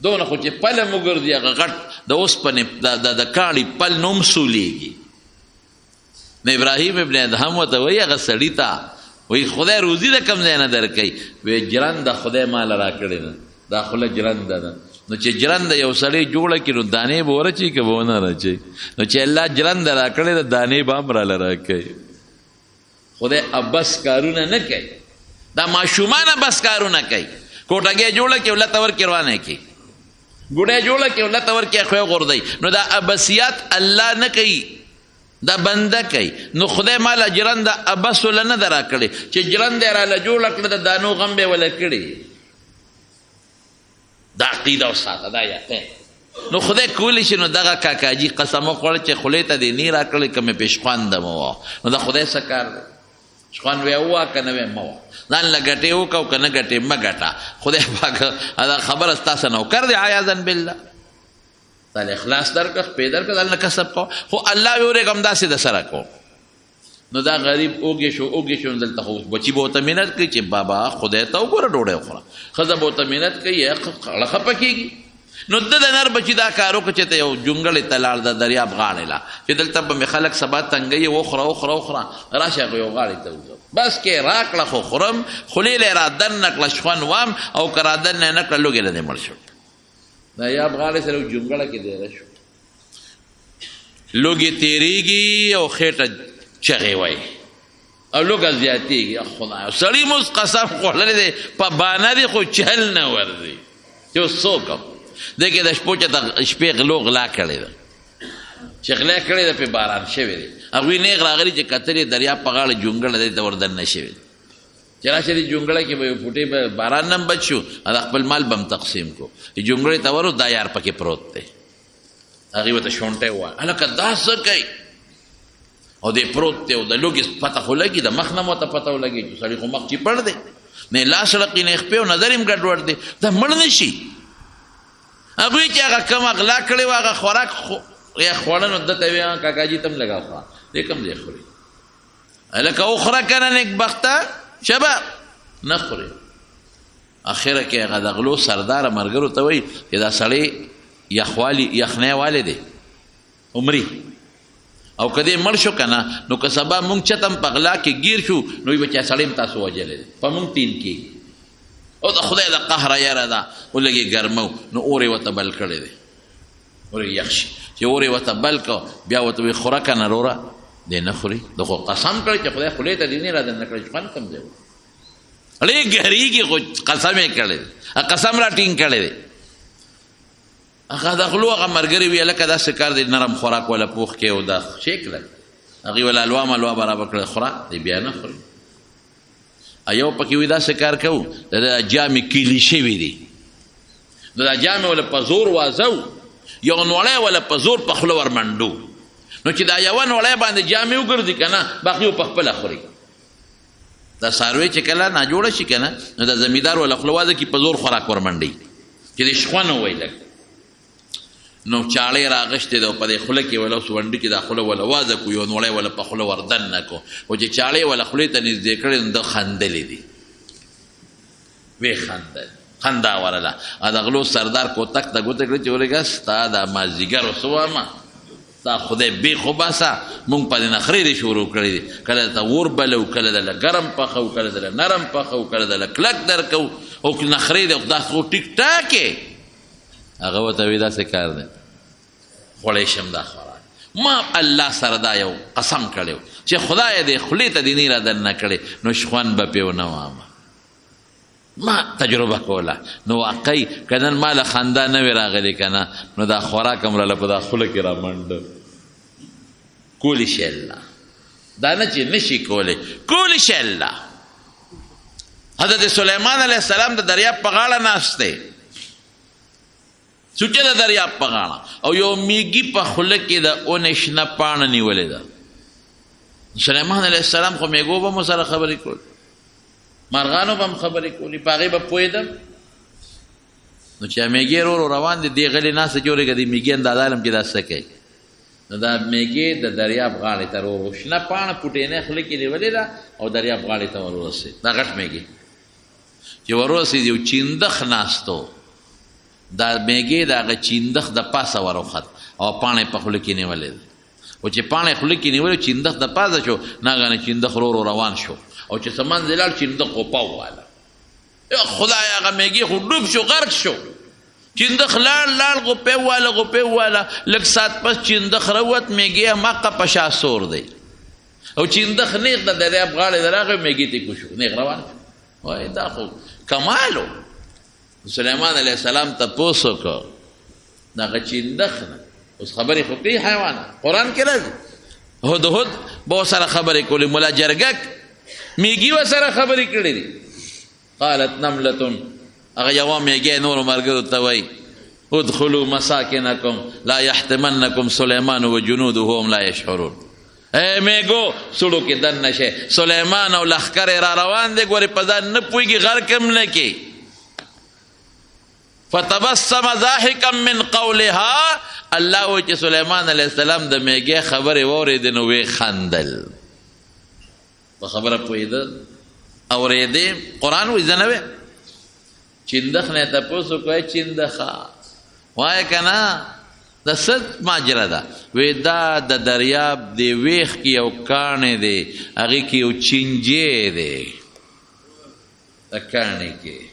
دونه خو چې پله مو ګرځي هغه غټ د اوسپنې د کاڼي پل نه هم سولیږي. نو ابراهیم ابن ادهم ورته وایي هغه سړي ته وایي خدای روزي د کوم ځای نه درکوي؟ وایي جرنده خدای ماله را کړې ده، دا خوله جرنده ده. نو چې جرنده یو سړی جوړه کړي نو دانې به ورچوي که به ونه رچوي؟ نو چې الله جرنده را کړې ده دانې به هم راله را کوي. خدای ابس کارونه نه کوي. دا ماشومان ابس کارونه کوي. کوټګۍ جوړه کړي ولته ورکړي روانه کړي، ګوډۍ جوړه کړي ولته ورکړي خوی غورځوي. نو دا ابسیات الله نه کوي، دا بنده کوي. نو خدای ماله جرنده ابس وله نه ده را کړې چې جرنده یې راله جوړه کړه د دانو غم به یې وله کړي. دا عقیده وساته، دا یقین. نو خدای کولی شي نو دغه کاکاجي قسم وخوړه چې خولې ته دې نی را کړې که مې پېشخوانده مو وه. نو د خدای څه کار دی؟ شخوان وی ووه که نه وی مه وه، ځان له ګټې وکړه او که نه ګټې مه ګټه. خدای پاک دا خبره ستاسې نوکر دی عیاذا بالله. دا له اخلاص درکړه، خپې درکړه، دا نه کسب کوه. خو الله ویورېږم داسې د سره کوم. نو دا غریب اوږې شو دلته خو بچي به ورته مینت کوي چې بابا خدای ته وګوره ډوډۍ وخوره. ښځه به ورته مینت کوي خړه خپه کېږي. نو د نر بچي دا کار وکړه چې ته یو جونګړې ته لاړ د دریاب غاړې له چې دلته به مې خلک سبا تنګوي وخوره راشه یو غاړې ته وځو بس کې راکړه خو خورم خولې له یې را دننه کړه شخوند وام او که را دننه یې نه کړه لوږې له دې مړ شو. دریاب غاړې سره یو جونګړه کې دیره شو، لوږې تېرېږي او خېټه چغې وایي او لوږه زیاتېږي. خدایه سړي مو قسم خوړلی دی په بانه دی خو چل نه ورځي چې اوس څه وکړم. دی کې د شپې غلو غلا کړې ده چې غلا کړې ده پې باران شوی دی. هغوی نیغ راغلي چې کتلې دریاب په غاړه جونګړه دی ته ور دننه شوی دی چې راشه دې جونګړه کې به یو فوټې به باران نه هم بچ شو، د خپل مال به هم تقسیم کو. جونګړې ته ورو دا یار پکې پروت دی. هغې ورته شونټی ووایه هلکه دا څه کوي او دی پروت دی او د لوږې پته خو لګي د مخ نه مو ته پته ولګي چې سړي خو مخ چې پړ دی نه لاس ړقي نه خپې او نظر یې ګډوډ دی دا مړ نه شي هغوی چې هغه کم اغلا کړی و هغه خوراک یا خوړه نو ده ته ویې کاکاجي ته هم لږه وخوره دی کوم ځای خوري هلکه وخوره که نه نیکبخته شبه نه خوري اخره کې هغه د غلو سرداره ملګرو ته وایي چې دا سړی یخنی والی دی عمري او که دی مړ شو که نه نو که سبا مونږ چتم په غلا کې ګیر شو نو وي بچا سړی هم تاسو وجلی دی په مونږ تین کېږي او د خدای د قهره یاره ده ولږې ګرمو نو اور یې ورته بل کړی دی اور یې یخ شي چې اور یې ورته بل کړه بیا ورته وایي خوره که نه وروره دی نه خوري د خو قسم کړی چې خدای خولې ته دې نه رادننه کړی چې خوند کوم دی ړې ګهریږي خو قسم یې کړی دی قسم را ټینګ کړی دی هغه د غلو هغه ملګري وي هلکه داسې کار دی نرم خوراک ولا پوخ کې او دا شیک لږ هغې ولا الوا ملوا برابر کړی خوره دی بیا نه خوري یو پکې وي داسې کار کوو د جامې کیلي شوي دي نو دا جامې ولا په زور وازو یو نوړی ولا په زور په خوله ورمنډو نو چې دا یوه نوړی باندې جامې وګرځي که نه باقي و په خپله خوري دا څاروی چې کله ناجوړه شي که نه نو دا زمیندار ولا خوله وازه کې په زور خوراک ورمنډي چې د شخوا نه ووایي لږ نو چاړې راغشتې ده او په دې خوله کې ولا اوس ونډي کې دا خوله ولا وازه کو یو نوړی ولا په خوله وردن نه کو او چې چاړې ولا خولې ته نږدې کړې نو ده خندلې دي ویې خندل خندا ورله د غلو سردار کوتک ته ګوته کړې چې ولېږه ستا دا مازدیګر څه وامه دا خدای بې خو باسه مونږ په دې نخرې دې شروع کړی دي کله ته اور بلو کله دله ګرم پخو کله دله نرم پخو کله دله کلک درکو او نخرې دې دا خو ټیک ټاکې هغه ورته وایي داسې کار دی خوړی شم دا خوراک ما الله سره دا یو قسم کړی چې خدای دې خولې ته دې نه رادننه کړې نو شخوند به پې ونه وامه ما تجربه کوله نو واقعي که نن ما له خندا نه وې راغلې که نه نو دا خوراک هم راله په دا خوله کې رامنډه کولی شي الله دا نه چې نشي کولی کولی شي الله حضرت سلیمان علیه السلام د دریاب په غاړه ناست دی سوچه د دریاب په غاړه او یو میږي په خوله کې د اونې شنه پاڼه نیولې ده سلیمان علیه السلام خو میږو به مو سره خبرې کول مرغانو به هم خبرې کولې په هغې به پوهېدم نو چې میږې ورو روان دي دې غلې ناسته جوړې که د میږي اندازه علم چې دا څه کوي نو دا میږې د دریاب غاړې ته ورو شنه پاڼه پوټینۍ خوله کې نیولې ده او دریاب غاړې ته ورورسېد دا غټ میږي چې ورورسېد یو چیندخ ناستو دا میږې د هغه چیندخ د پاسه وروخت او پاڼه په خوله کې نیولې ده او چې پاڼه خوله کې نیولې چیندخ د پاسه شو ناګهانه چیندخ ورو روان شو او چې څه منځ لاړ چیندخ غوپه وواله خدای هغه میږي خو ډوب شو غرق شو چیندخ لاړ غوپې وواله لږ ساعت پس چیندخ روت میږي هماغه په شا سور دی او چیندخ نیغ د دریاب غاړې ته راغی میږي ته کوشو نیغ روان شو وایي دا خو کمالو سلیمان علیه السلام تپوس وکړ د هغه چیندخ نه اوس خبرې خو کوي حیوانه قرآن کې راځي هدهد به ورسره خبرې کولې ملا جرګک میږي ورسره خبرې کړې دي قالت نملتون هغه یوه میږی نورو ملګرو ته وایي ادخلوا مساکنکم لا یحتمنکم سلیمان و جنوده هم لا یشعرون ای میږو سړو کې دننه شئ سلیمان او لښکر یې را روان دی ګورې په ځان نه پوهېږي غرق هم نه کې فتبسم ضاحکا من قولها الله وایي چې سلیمان علیه السلام د میږی خبرې واورېدې نو ویې خندل په خبره پوهېده اورېدې قرآن وایي زه نه ویم چیندخ نه تپوس وکړی چیندخه وایه که نه د څه ماجره ده وی دا د دریاب دی ویښ کې یو کاڼی دی هغې کې یو چینجی دی د کاڼي کې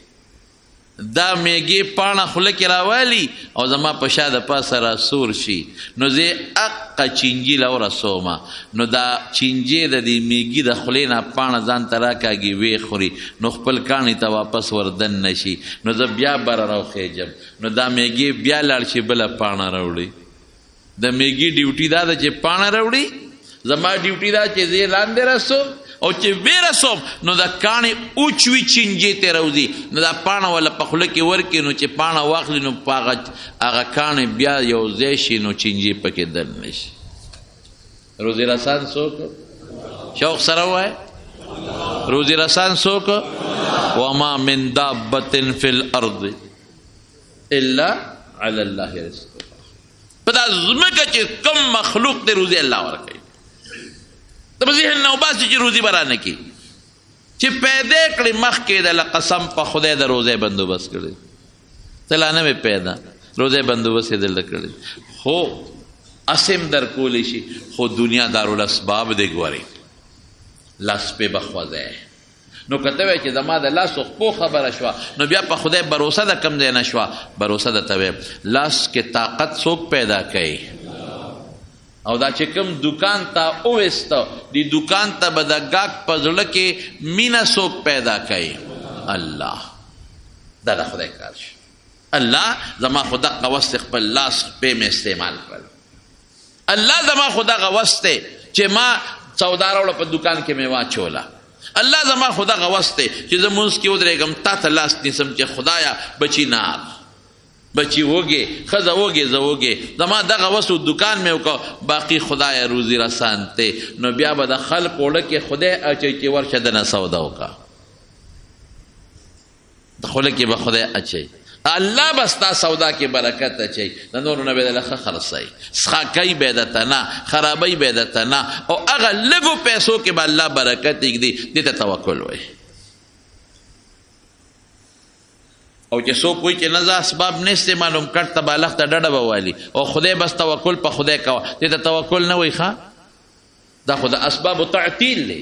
دا میږي پاڼه خوله کې راوالي او زما په شا د پاسه راسور شي نو زه اقه چینجي له ورسومه نو دا چینجي د دې میږي د خولې نه پاڼه ځان ته راکاږي ویې خوري نو خپل کاڼي ته واپس وردن نه شي نو زه بیا بره راوخیجم نو دا میږي بیا لاړ شي بله پاڼه راوړي د میږي ډیوټي دا ده چې پاڼه راوړي زما ډیوټي دا چې زه لاندې رسوم او چې ویرسوم نو دا کاڼې اوچوي چینجې ته راوځي نو دا پاڼه ولا په خوله کې ورکړي نو چې پاڼه واخلي نو په هغه کاڼې بیا یو ځای شي نو چینجې پکې دننه شي. روزي رسان څوک؟ شوق سره وایه روزي رسان څوک؟ وما من دابة في الارض الا على الله رزقها. په دا ځمکه چې کوم مخلوق دی روزي الله ورکوي. ته په ذهن نه وباسي چې روزي به رانه کي چې پیدا کړې مخکې د قسم په خدای د روزۍ بندوبست کړی ته لا نه مې پیدا روزۍ بندوبست یې دلته کړی خو اسم در کولی شي خو دنیا دارالاسباب دی ګورې لاس پې به خوځی نو که ته وایې چې زما د لاسو خپو خبره شوه نو بیا په خدای بروسه د کم ځای نه شوه بروسه درته وایم لاس کې طاقت څوک پیدا کوي او دا چې کوم دکان ته اویسته دی دکان ته به د ګاګ په زړه کې مینه څوک پیدا کوي الله دا د خدای کار شي الله زما خو دغه وس خپل لاس پې مې استعمال کړل الله زما خو دغه وس دی چې ما سودا راوړه په دکان کې مې واچوله الله زما خو دغه وس دی چې زه مونځ کې ودرېږم تا ته لاس نیسم چې خدایه بچي نار بچی وږې ښځه وږې زه وږې زما دغه وسو دکان مې وکړه باقي خدای روزي رسان دی نو بیا به د خلق اوړه کې خدای اچوي چې ورشه دنه سودا وکړه د خوله کې به خدای اچوي الله به ستا سودا کې برکت اچوي د نورو نه به دله ښه خرڅوي څښاکۍ به یې درته نه خرابۍ به یې درته نه او هغه لږو پیسو کې به الله برکت ایږدي دې ته توکل وایي او چې څوک وایي چې نه زه اسباب نه استعمالوم کټ ته بالښت ته ډډه به والي او خدای بس توکل په خدای کوه دې ته توکل نه وایي ښه دا خو د اسبابو تعطیل دی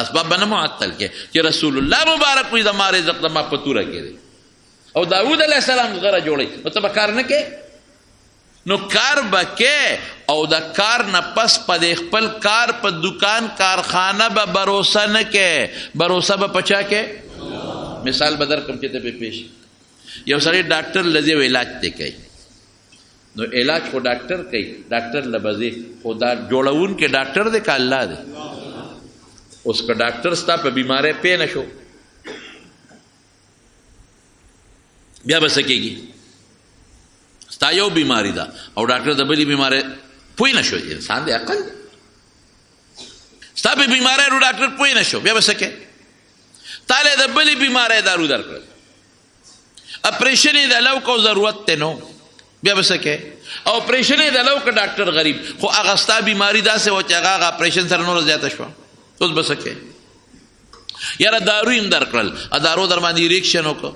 اسباب به نه معطل کې چې رسول الله مبارک وایي زما رزق زما په توره کې دی او داود علیه السلام غره جوړی نو ته به کار نه کې نو کار به کې او د کار نه پس په د خپل کار په دکان کارخانه به بروسه نه کې بروسه به په چا کې مثال به درکړم چې ته پې پیش یو سړی ډاکټر لځي او علاج ته کوي نو علاج خو ډاکټر کوي ډاکټر لبځي خو دا جوړونکی ډاکټر دی که الله دی اوس که ډاکټر ستا په بیماری پې نه شو بیا به څه کېږي ستا یو بیماری ده او ډاکټر د بلې بیماری پوه نه شو انسان دی عقل دی ستا په بیماری رو ډاکټر پوه نه شو بیا به څه کوې تاله د بلې بیماری دارو درکړل اپریشن یې د لو کو ضرورت ته نو بیا به څه کوې او اپریشن یې د لو که ډاکټر غریب خو هغه ستا بیماري داسې وه چې هغه اپریشن سره نوره زیاته شوه اوس به څه کوې یاره دارو یې درکړل دارو در باندې ریکشن وکړه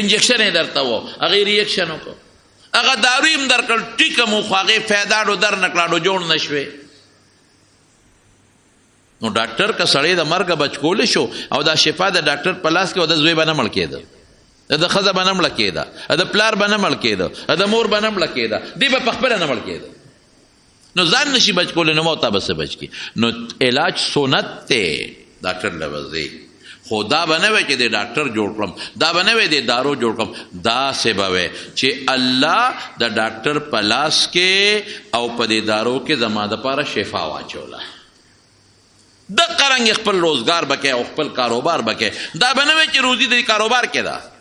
انجکشن یې درته و هغې ریکشن وکړه هغه دارو یې درکړل ټیکه مو خو هغې فایده در نه کړه جوړ نه شوې نو ډاکټر که سړی د مرګه بچ کولی شو او دا شفا د ډاکټر په لاس کې و د زوی به نه مړ کېده د ښځه به نه مړه کېده د پلار به نه مړ کېده د مور به نه مړه کېده دی به په خپله نه مړ کېده نو ځان نشي بچ کولی نو موتا به څه بچ کړي نو علاج سنت دی ډاکټر له وځي خو دا به نه وی چې د ډاکټر جوړ کړم دا به نه وی د دارو جوړ کړم داسې به وی چې الله د ډاکټر په لاس کې او په دې دارو کې زما دپاره شفا واچوله د قرنګ خپل روزګار بکې او خپل کاروبار بکې دا به نه وي چې روزي د کاروبار کې ده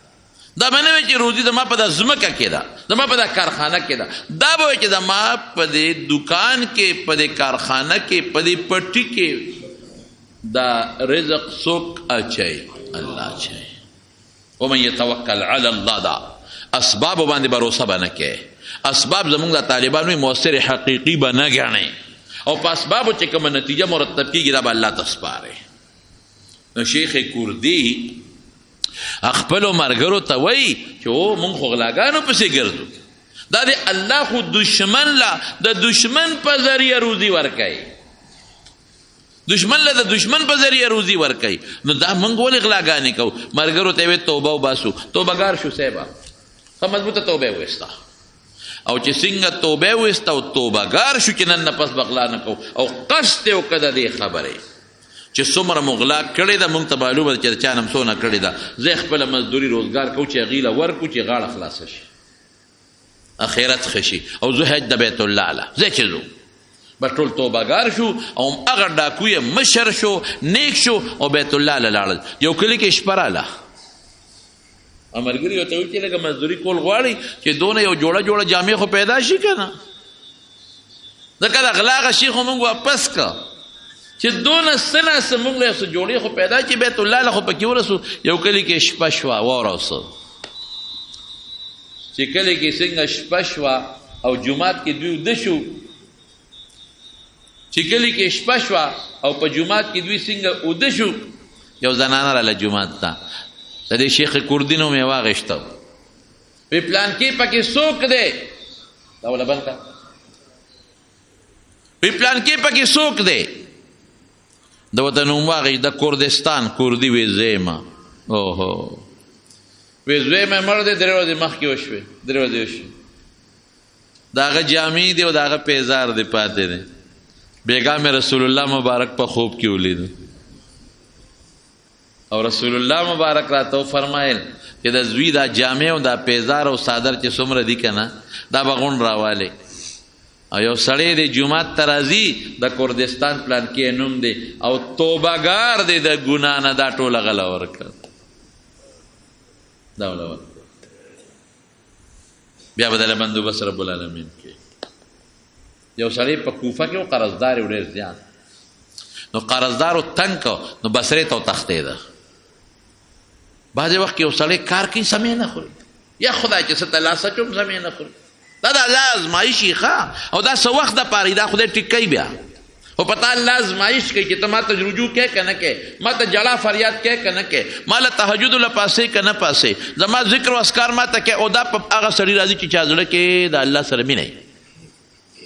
دا به نه وي چې روزي زما په د ځمکه کې ده زما په د کارخانه کې ده دا به وي چې زما په د دکان کې په د کارخانه کې په د پټي کې دا رزق څوک اچوي الله اچوي ومن یتوکل علی الله دا اسباب باندې بروسه به نه کوي اسباب زمونږ د طالبانو مؤثر حقیقي به نه ګڼئ او په اسبابو چې کومه نتیجه مرتب کېږي دا به الله ته سپارئ نو شیخ کردي خپلو ملګرو ته وایي چې او مونږ خو غلاګانو پسې ګرځو دا د الله خو دشمن له د دشمن په ذریعه روزي ورکوي دشمن له د دشمن په ذریعه روزي ورکوي نو دا مونږ ولې غلاګانې کوو ملګرو ته یې توبه وباسو توبهګار شو صاحبه ښه مضبوطه توبه یې وایسته او چې څنګه توبه وایسته او توبهګار شو چې نن نه پس بغلا نه کوو او قصد یې وکړه د دې خبرې چې څومره مو غلا کړې ده مونږ ته معلومه ده چې د چا نه څونه کړې ده زه خپله مزدوري روزګار کوو چې هغې له ورکړو چې غاړه خلاصه شي اخرت ښه شي او زه حج د بیت الله له زه چې ځو بس ټول توبهګار شو او هغه ډاکو یې مشر شو نیک شو او بیت الله له لاړل یو کلي کې شپه راله ملګري ورته وایي چې لږه مزدوري کول غواړي چې دونه یو جوړه جامې خو پیدا شي که نه ځکه د غلا هغه شي خو مونږ واپس که چې دونه څه نه څه مونږ له څه جوړې خو پیدا چې بیت الله له خو پکې ورسو یو کلي کې شپه شوه واوره څه چې کلي کې څنګه شپه شوه او جومات کې دوی وده شو چې کلي کې شپه شوه او په جومات کې دوی څنګه وده شو یو زنانه راله جومات ته د دې شیخ کردي نوم یې واغېسته وی پلان کې پکې څوک دی دا وله بند کړه وی پلان کې پکې څوک دی د ورته نوم واغېست د کردستان کردي وی زیمه اوهو وی زویمه مړ دی 3 ورځې مخکې وشوې 3 ورځې وشوې د هغه جامې دی او د هغه پیزار دی پاتې دی بیګام رسول الله مبارک په خوب کې ولید او رسول الله مبارک راته فرمایل چې د زوی دا جامې او دا پیزار او صادر چې څومره دي که نه دا به غونډ راوالی او یو سړی دی جومات ته راځي د کردستان پلان کې نوم دی او توبهګار دی د ګناه نه دا ټوله غله ورکړه دا وله ورکړه بیا به دله بندوبست رب العالمین کې یو سړی په کوفه کې و قرضدار یې ډېر زیات نو قرضدارو تنګ کو نو بصرې ته وتښتېده بعضې وخت کې یو سړی کار کوي سمې نه خوري یا خدای چې څه ته لاس اچوم سمې نه خوري دا د الله ازمایش یې ښه او دا څه وخت دپاره دا خدای ټیک کوي بیا خو په تا الله ازمایش کوي چې ته ما ته رجوع کوې که نه کوې ما ته جړا فریاد کوې که نه کوې ما له تهجد له پاسې که نه پاسې زما ذکر و اسکار ما ته کوې او دا په هغه سړي راځي چې چا زړه کې د الله سره مینه وي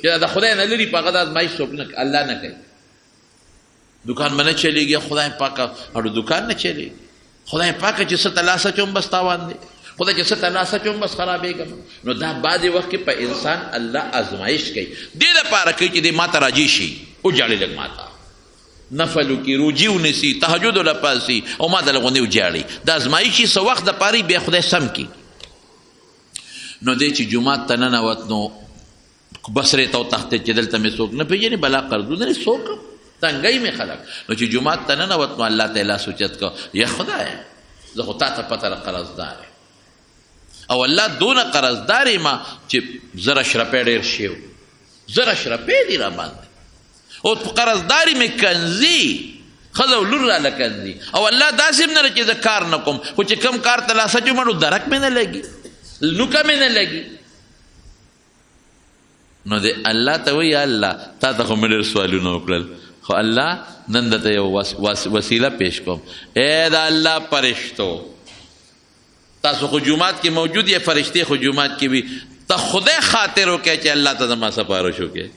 چې د خدای نه لري په هغه د ازمایش څوک الله نه کوي دکان به نه چلېږي خدای پاکه اړو دکان نه چلېږي خدای پاکه چې څه ته لاس اچوم بس تاوان دی خدای چې څه ته لاس اچوم بس خرابېږم نو دا بعضې وخت کې په انسان الله ازمایش کوي دې دپاره کوي چې دې ما ته راجي شي وجاړي لږ ما ته نفل وکړي روجي ونیسي تهجد له پاسي او ما ته لږ غوندې وجاړي د ازمایشي څه وخت دپاره بیا خدای سم کړي نو دی چې جومات ته ننوت نو بصرې ته وتښتېد چې دلته مې څوک نه پېژني بلا قرضونه څوک تنګی مې خلک نو چې جومات ته ننوت نو الله ته یې لاس اوچت کړه یا خدای زه خو تا ته پته له قرضدار او الله دونه قرضدار یم چې 1000 اشرفۍ ډېر شي 1000 اشرفۍ دي را باندې او په قرضداري مې کنځي ښځه او لور راله کنځي او الله داسې هم نه ده چې زه کار نه کوم خو چې کوم کار ته لاس اچوم نو درک مې نه لګي نوکه مې نه لګي نو د الله ته وایي الله تا ته خو مې ډېر سوالونه وکړل خو الله نن درته یو وسیله پیش کوم ای د الله فرشتو تاسو خو جومات کې موجود یې فرشتې خو جومات کې وي ته خدای خاطر وکړې چې الله ته زما سپارش وکړې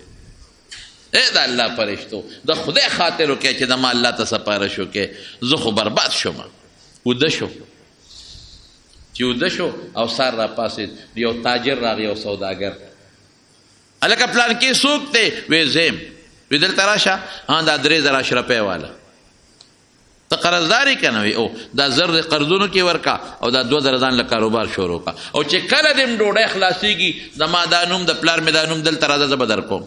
ای د الله فرشتو د خدای خاطر وکړې چې زما الله ته سپارش وکړې زه خو برباد شوم وده شو چې وده شو او سار را پاسېد یو تاجر راغی یو سوداګر هلکه پلان کې څوک دی وی زیم وی دلته راشه دا 3000 اشرفۍ والا ته قرضداري که نه وي او دا 1000 قرضونو کې ورکا او دا 2000 ځان له کاروبار شروع کا او چې کله دې ډوډۍ خلاصېږي زما دا نوم د پلار مې دا نوم دلته راځه زه به در کوم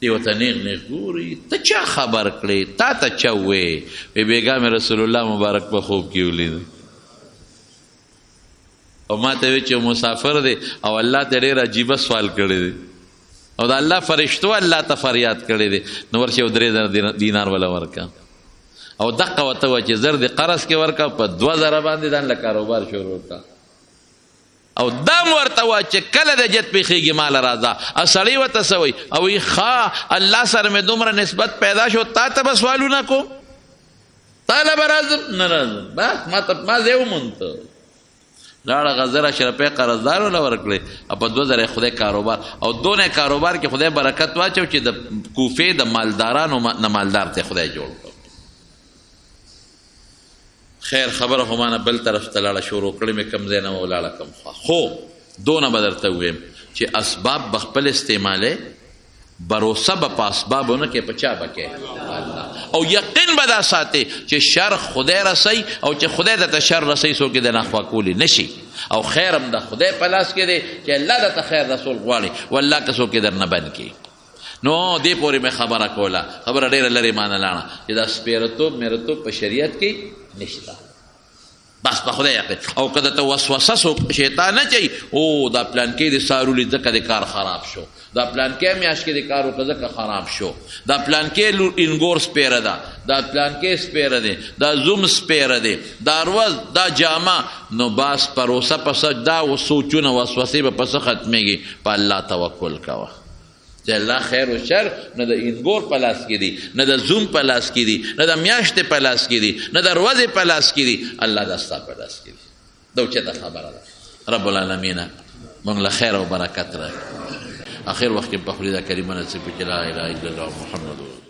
دی ورته نیغ نیغ ګوري ته چا خبر کړې تا ته چا ووې وی بېګا مې رسول الله مبارک په خوب کې ولید او ما ته وی چې مسافر دی او الله ته ډېر عجیبه سوال کړی دی او د الله فرشتو الله ته فریاد کړی دی نو ورشه یو 3000 دینار ولا ورکا او دقه ورته وه چې 1000 د قرض کې ورکا په 2000 باندې ځان له کاروبار شروع کا او دام ورته وه چې کله د جت پیښېږي مال راځه او سړی ورته څه وایي او وایي ښه الله سره مې دومره نسبت پیدا شو تا ته به سوالونه کوم تا له به راځم نه راځم بس ما زه ومونته لاړه 1000 اشرفۍ قرضدار وله ورکړې او په 2000 خدای کاروبار او دونه کاروبار کې خدای برکت واچو چې د کوفې د مالدارانو نه مالدار ته خدای جوړ کړ خیر خبره خو مانه بل طرف ته لاړه شروع کړې مې کم ځای نه ولاړه کم خوا خو دونه به درته ووایم چې اسباب به خپل استعمالې بروسه به په اسبابو نه کې په چا به کې الله او یقین به دا ساتي چې شر خدای رسی او چې خدای درته شر رسی څوک یې د نخوا کولی نشي او خیر هم د خدای په لاس کې دی چې الله درته خیر رسول غواړي والله که څوک یې در نه بند کړي نو دې پورې مې خبره کوله خبره ډېره لرې مانه لاړه چې دا سپېرتوب میرتوب په شریعت کې نشته بس په خدای یقین او که درته وسوسه شیطان نه چي او دا پلانکې د سارولي ځکه د کار خراب شو دا پلانکې میاشت کې د کار وکړه ځکه خراب شو دا پلانکې انګور سپیره ده دا پلانکې سپیره دی دا زوم سپیره دی دا روز دا جامه نو باس پروسه پسه دا سوچونه وسوسې به پسه ختمېږي په الله توکل کوه چې الله خیر و شر نه د انګور په لاس کې دي نه د زوم په لاس کې دي نه د میاشتې په لاس کې دي نه د ورځې په لاس کې دي الله دا ستا په لاس کې دي دا اوچته خبره ده رب العالمین موږ له خیر او برکت راکړي اخر وخت کې په خلیده کریمه نصیب کړي لا اله الا الله محمد